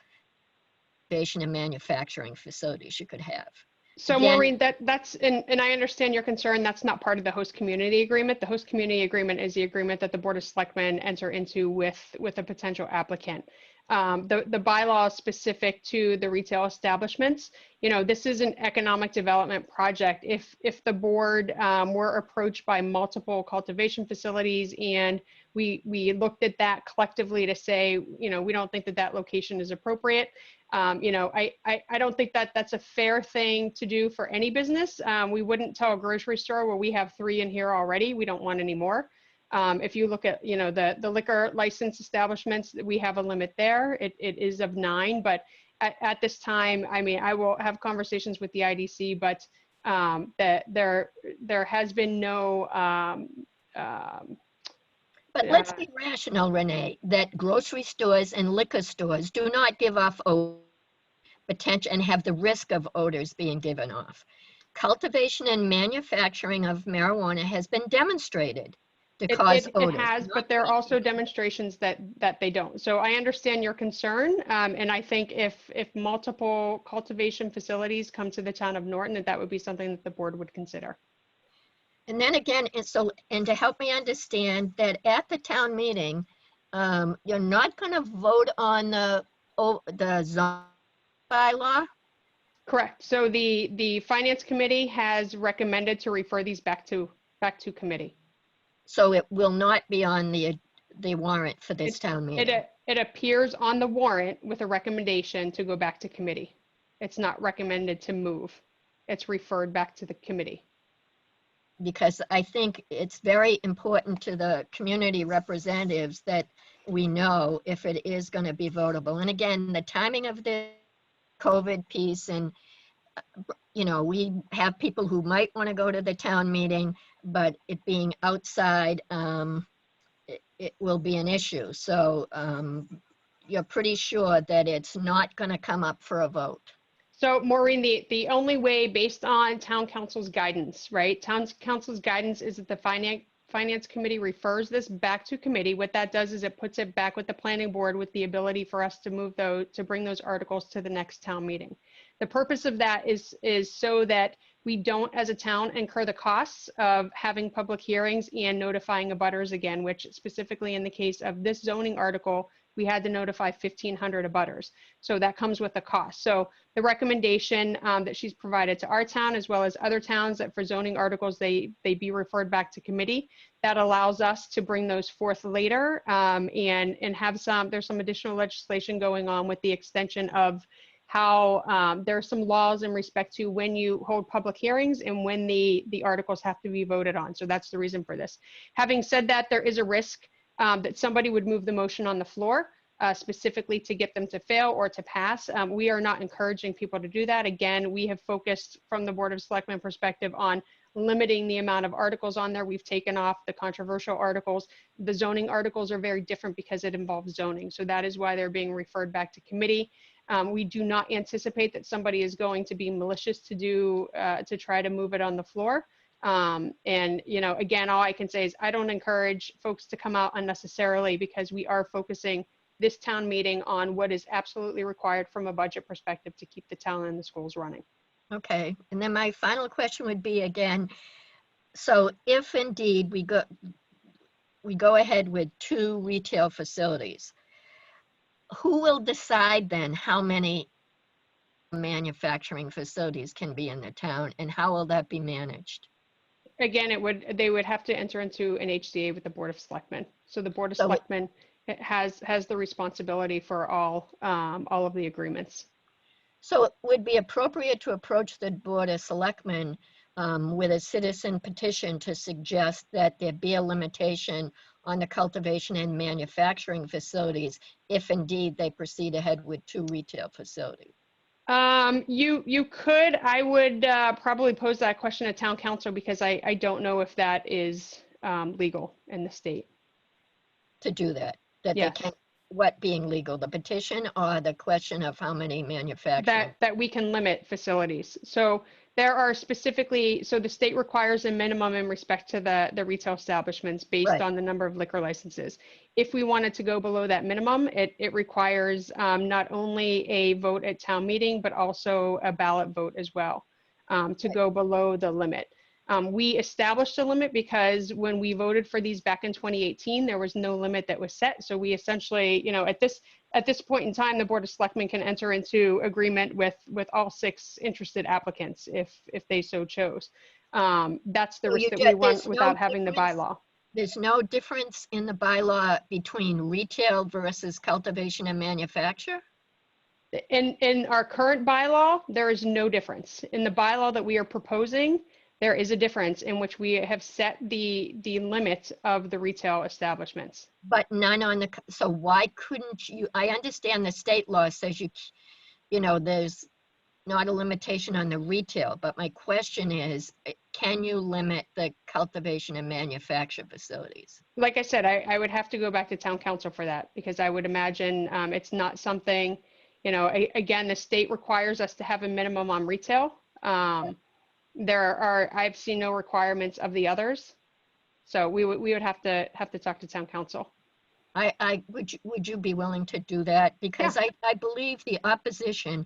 cultivation and manufacturing facilities you could have. So Again- Maureen, that's, and I understand your concern, that's not part of the host community agreement. The host community agreement is the agreement that the Board of Selectmen enter into with a potential applicant. The bylaw specific to the retail establishments, this is an economic development project. If the board were approached by multiple cultivation facilities and we looked at that collectively to say, we don't think that location is appropriate. I don't think that that's a fair thing to do for any business. We wouldn't tell a grocery store, well, we have 3 in here already, we don't want any more. If you look at, the liquor license establishments, we have a limit there. It is of 9, but at this time, I will have conversations with the IDC, but that there has been no. But let's be rational, Renee, that grocery stores and liquor stores do not give off potential and have the risk of odors being given off. Cultivation and manufacturing of marijuana has been demonstrated to cause odors. It has, but there are also demonstrations that they don't. So I understand your concern, and I think if multiple cultivation facilities come to the town of Norton, that would be something that the board would consider. And then again, and to help me understand that at the town meeting, you're not going to vote on the zone bylaw? Correct. So the finance committee has recommended to refer these back to committee. So it will not be on the warrant for this town meeting? It appears on the warrant with a recommendation to go back to committee. It's not recommended to move. It's referred back to the committee. Because I think it's very important to the community representatives that we know if it is going to be votable. And again, the timing of the COVID piece, and we have people who might want to go to the town meeting, but it being outside, it will be an issue. So you're pretty sure that it's not going to come up for a vote. So Maureen, the only way, based on town council's guidance, right? Town council's guidance is that the finance committee refers this back to committee. What that does is it puts it back with the planning board with the ability for us to bring those articles to the next town meeting. The purpose of that is so that we don't, as a town, incur the costs of having public hearings and notifying abutters again, which specifically in the case of this zoning article, we had to notify 1,500 abutters. So that comes with a cost. So the recommendation that she's provided to our town, as well as other towns, that for zoning articles, they be referred back to committee. That allows us to bring those forth later and have there's some additional legislation going on with the extension of how there are some laws in respect to when you hold public hearings and when the articles have to be voted on. So that's the reason for this. Having said that, there is a risk that somebody would move the motion on the floor specifically to get them to fail or to pass. We are not encouraging people to do that. Again, we have focused from the Board of Selectmen perspective on limiting the amount of articles on there. We've taken off the controversial articles. The zoning articles are very different because it involves zoning. So that is why they're being referred back to committee. We do not anticipate that somebody is going to be malicious to try to move it on the floor. And, again, all I can say is I don't encourage folks to come out unnecessarily, because we are focusing this town meeting on what is absolutely required from a budget perspective to keep the town and the schools running. Okay, and then my final question would be, again, so if indeed we go ahead with 2 retail facilities, who will decide then how many manufacturing facilities can be in the town, and how will that be managed? Again, they would have to enter into an HCA with the Board of Selectmen. So the Board of Selectmen has the responsibility for all of the agreements. So it would be appropriate to approach the Board of Selectmen with a citizen petition to suggest that there be a limitation on the cultivation and manufacturing facilities if indeed they proceed ahead with 2 retail facilities. You could. I would probably pose that question to town council, because I don't know if that is legal in the state. To do that, Yes. They can, what being legal, the petition or the question of how many manufacturers? That we can limit facilities. So there are specifically, so the state requires a minimum in respect to the retail establishments based Right. on the number of liquor licenses. If we wanted to go below that minimum, it requires not only a vote at town meeting, but also a ballot vote as well to go below the limit. We established a limit because when we voted for these back in 2018, there was no limit that was set. So we essentially, you know, at this point in time, the Board of Selectmen can enter into agreement with all 6 interested applicants if they so chose. That's the So risk you that ju- we run there's no without having the difference- bylaw. There's no difference in the bylaw between retail versus cultivation and manufacture? In our current bylaw, there is no difference. In the bylaw that we are proposing, there is a difference in which we have set the limit of the retail establishments. But none on the, so why couldn't you, I understand the state law says you know, there's not a limitation on the retail, but my question is, can you limit the cultivation and manufacture facilities? Like I said, I would have to go back to town council for that because I would imagine it's not something, you know, again, the state requires us to have a minimum on retail. I've seen no requirements of the others. So we would have to talk to town council. Would you be willing to do that? Because I believe the opposition,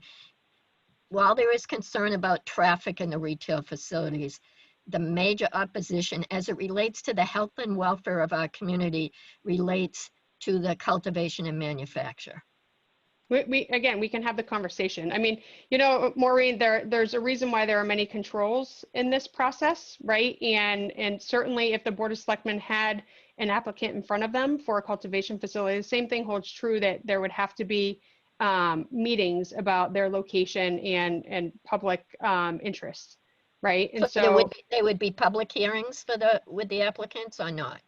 while there is concern about traffic in the retail facilities, the major opposition as it relates to the health and welfare of our community relates to the cultivation and manufacture. Again, we can have the conversation. I mean, you know, Maureen, there's a reason why there are many controls in this process, right? And certainly if the Board of Selectmen had an applicant in front of them for a cultivation facility, the same thing holds true that there would have to be meetings about their location and public interest, right? And so there would be public hearings for with the applicants or not?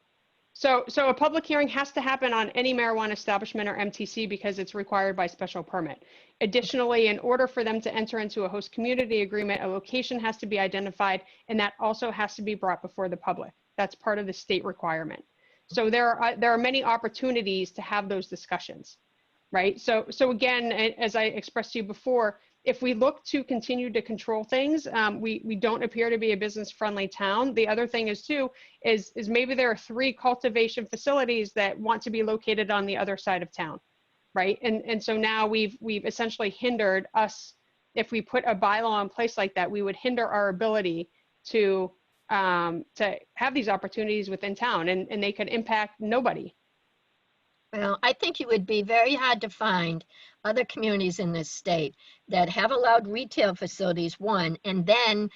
So a public hearing has to happen on any marijuana establishment or MTC because it's required by special permit. Additionally, in order for them to enter into a host community agreement, a location has to be identified, and that also has to be brought before the public. That's part of the state requirement. So there are many opportunities to have those discussions, right? So again, as I expressed to you before, if we look to continue to control things, we don't appear to be a business-friendly town. The other thing is too, is maybe there are 3 cultivation facilities that want to be located on the other side of town, right? And so now we've essentially hindered us. If we put a bylaw in place like that, we would hinder our ability to have these opportunities within town, and they could impact nobody. Well, I think it would be very hard to find other communities in this state that have allowed retail facilities, one, and then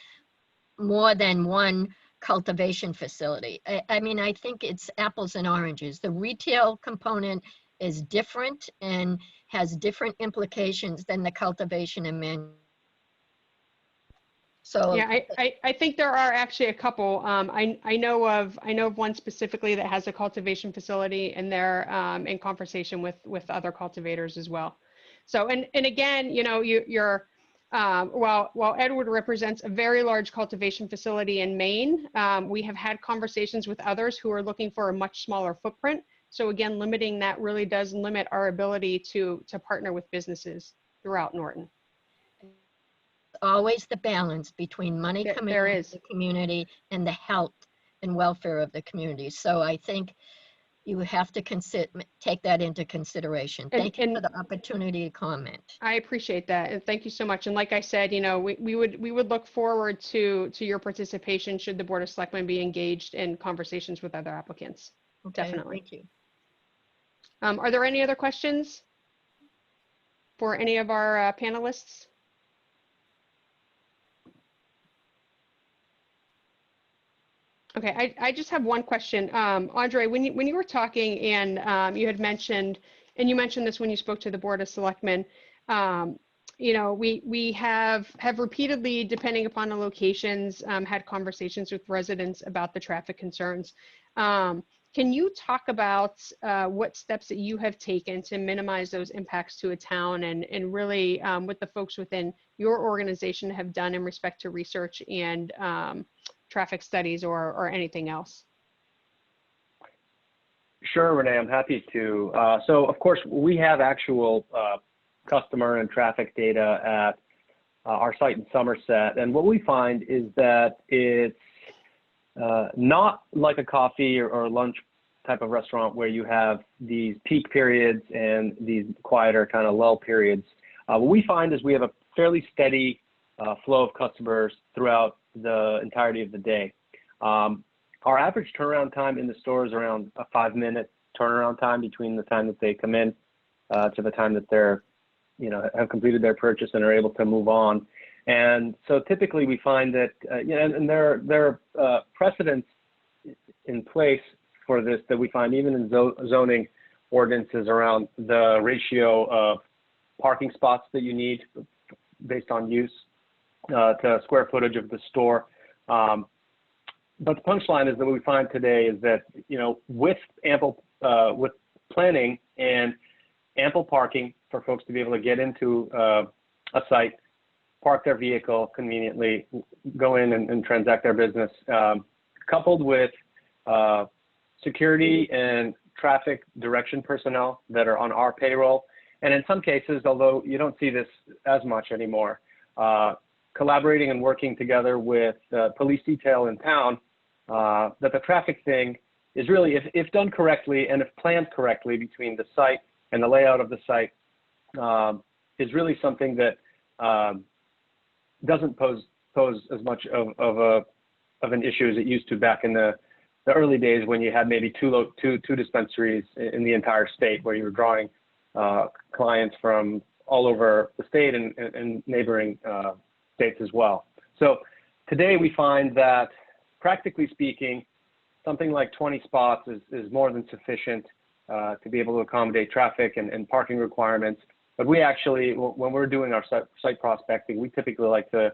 more than one cultivation facility. I mean, I think it's apples and oranges. The retail component is different and has different implications than the cultivation and manufacturing. So Yeah, I think there are actually a couple. I know of one specifically that has a cultivation facility, and they're in conversation with other cultivators as well. So and again, you know, while Edward represents a very large cultivation facility in Maine, we have had conversations with others who are looking for a much smaller footprint. So again, limiting that really does limit our ability to partner with businesses throughout Norton. Always the balance between money coming into the community and the health and welfare of the community. So I think you have to take that into consideration. Thank you for the opportunity to comment. I appreciate that, and thank you so much. And like I said, you know, we would look forward to your participation should the Board of Selectmen be engaged in conversations with other applicants. Okay, definitely. Thank you. Are there any other questions for any of our panelists? Okay, I just have one question. Andre, when you were talking and you had mentioned, and you mentioned this when you spoke to the Board of Selectmen, you know, we have repeatedly, depending upon the locations, had conversations with residents about the traffic concerns. Can you talk about what steps that you have taken to minimize those impacts to a town, and really what the folks within your organization have done in respect to research and traffic studies or anything else? Sure, Renee, I'm happy to. So of course, we have actual customer and traffic data at our site in Somerset. And what we find is that it's not like a coffee or lunch type of restaurant where you have these peak periods and these quieter kind of lull periods. What we find is we have a fairly steady flow of customers throughout the entirety of the day. Our average turnaround time in the store is around a 5-minute turnaround time between the time that they come in to the time that they're, have completed their purchase and are able to move on. And so typically we find that, and there are precedents in place for this that we find even in zoning ordinances around the ratio of parking spots that you need based on use to square footage of the store. But the punchline is that what we find today is that, with ample, with planning and ample parking for folks to be able to get into a site, park their vehicle conveniently, go in and transact their business, coupled with security and traffic direction personnel that are on our payroll. And in some cases, although you don't see this as much anymore, collaborating and working together with the police detail in town, that the traffic thing is really, if done correctly and if planned correctly between the site and the layout of the site, is really something that doesn't pose as much of an issue as it used to back in the early days when you had maybe two dispensaries in the entire state where you were drawing clients from all over the state and neighboring states as well. So today we find that, practically speaking, something like 20 spots is more than sufficient to be able to accommodate traffic and parking requirements. But we actually, when we're doing our site prospecting, we typically like to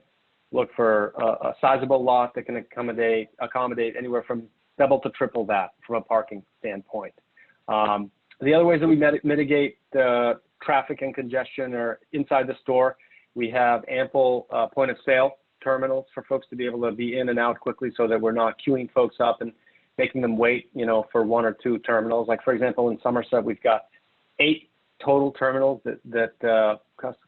look for a sizable lot that can accommodate anywhere from double to triple that from a parking standpoint. The other ways that we mitigate the traffic and congestion are inside the store. We have ample point of sale terminals for folks to be able to be in and out quickly so that we're not queuing folks up and making them wait, for 1 or 2 terminals. Like, for example, in Somerset, we've got 8 total terminals that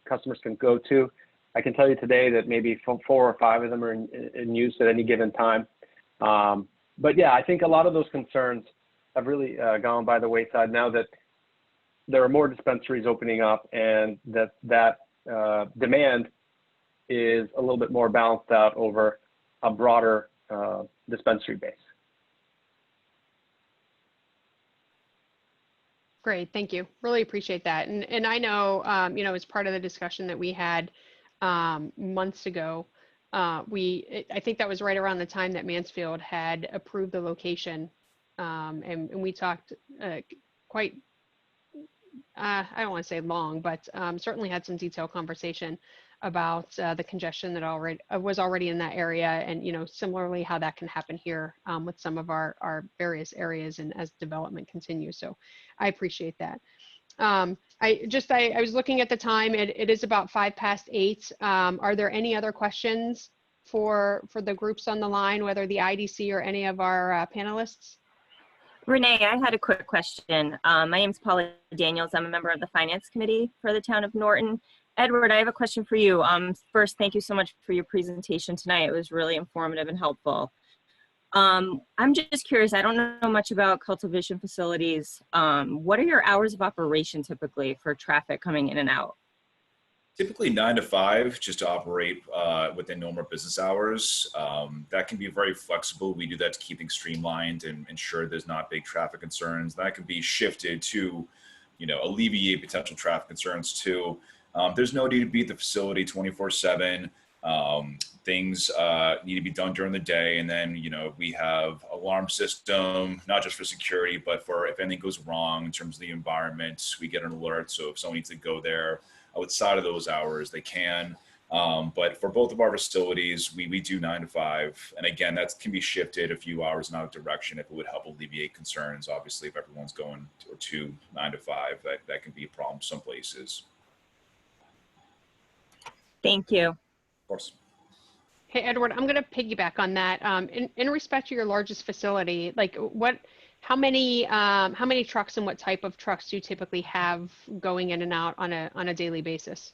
customers can go to. I can tell you today that maybe 4 or 5 of them are in use at any given time. But yeah, I think a lot of those concerns have really gone by the wayside now that there are more dispensaries opening up and that demand is a little bit more balanced out over a broader dispensary base. Great, thank you. Really appreciate that. And I know, as part of the discussion that we had months ago, I think that was right around the time that Mansfield had approved the location, and we talked quite, I don't want to say long, but certainly had some detailed conversation about the congestion that was already in that area, and similarly how that can happen here with some of our various areas and as development continues. So I appreciate that. I was looking at the time. It is about 8:05. Are there any other questions for the groups on the line, whether the IDC or any of our panelists? Renee, I had a quick question. My name is Paula Daniels. I'm a member of the Finance Committee for the town of Norton. Edward, I have a question for you. First, thank you so much for your presentation tonight. It was really informative and helpful. I'm just curious, I don't know much about cultivation facilities. What are your hours of operation typically for traffic coming in and out? Typically 9 to 5, just to operate within normal business hours. That can be very flexible. We do that to keep things streamlined and ensure there's not big traffic concerns. That can be shifted to, alleviate potential traffic concerns too. There's no need to be at the facility 24/7. Things need to be done during the day. And then, we have alarm system, not just for security, but for if anything goes wrong in terms of the environment, we get an alert. So if someone needs to go there outside of those hours, they can. But for both of our facilities, we do 9 to 5. And again, that can be shifted a few hours in either direction if it would help alleviate concerns. Obviously, if everyone's going to 9 to 5, that can be a problem some places. Thank you. Of course. Hey, Edward, I'm going to piggyback on that. In respect to your largest facility, how many trucks and what type of trucks do you typically have going in and out on a daily basis?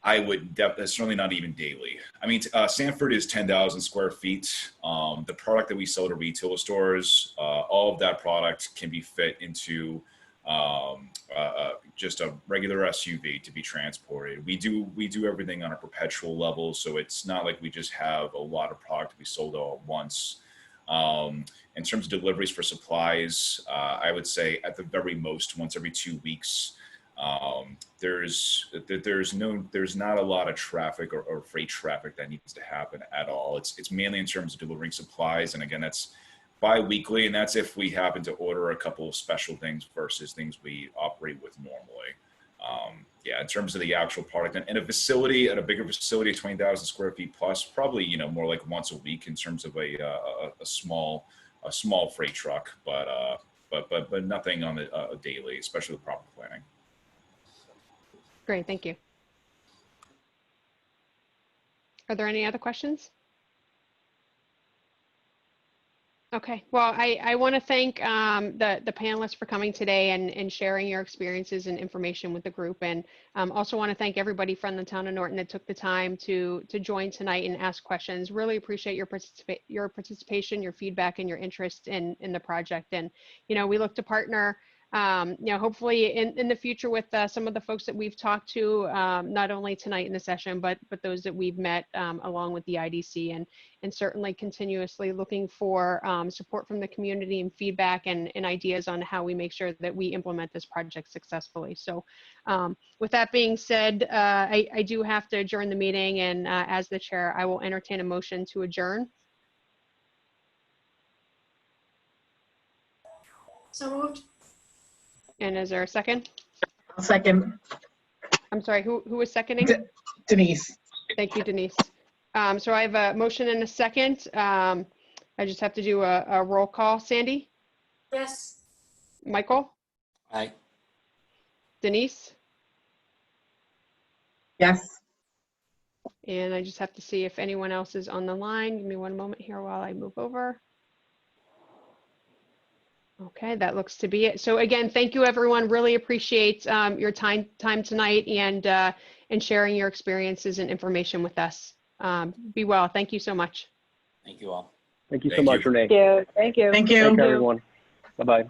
I would certainly not even daily. I mean, Sanford is 10,000 square feet. The product that we sell to retail stores, all of that product can be fit into just a regular SUV to be transported. We do everything on a perpetual level, so it's not like we just have a lot of product to be sold all at once. In terms of deliveries for supplies, I would say at the very most once every 2 weeks. There's not a lot of traffic or freight traffic that needs to happen at all. It's mainly in terms of delivering supplies, and again, that's bi-weekly, and that's if we happen to order a couple of special things versus things we operate with normally. Yeah, in terms of the actual product, and in a facility, at a bigger facility, 20,000 square feet plus, probably more like once a week in terms of a small freight truck, but nothing on a daily, especially with proper planning. Great, thank you. Are there any other questions? Okay, well, I want to thank the panelists for coming today and sharing your experiences and information with the group, and also want to thank everybody from the town of Norton that took the time to join tonight and ask questions. Really appreciate your participation, your feedback, and your interest in the project. And we look to partner hopefully in the future with some of the folks that we've talked to, not only tonight in the session, but those that we've met along with the IDC, and certainly continuously looking for support from the community and feedback and ideas on how we make sure that we implement this project successfully. So with that being said, I do have to adjourn the meeting, and as the chair, I will entertain a motion to adjourn. So moved. And is there a second? I'll second. I'm sorry, who was seconding? Denise. Thank you, Denise. So I have a motion and a second. I just have to do a roll call. Sandy? Yes. Michael? Aye. Denise? Yes. And I just have to see if anyone else is on the line. Give me one moment here while I move over. Okay, that looks to be it. So again, thank you everyone. Really appreciate your time tonight and sharing your experiences and information with us. Be well. Thank you so much. Thank you all. Thank you so Thank much, you. Renee. Thank you. Thank you. Thank you, everyone. Bye-bye.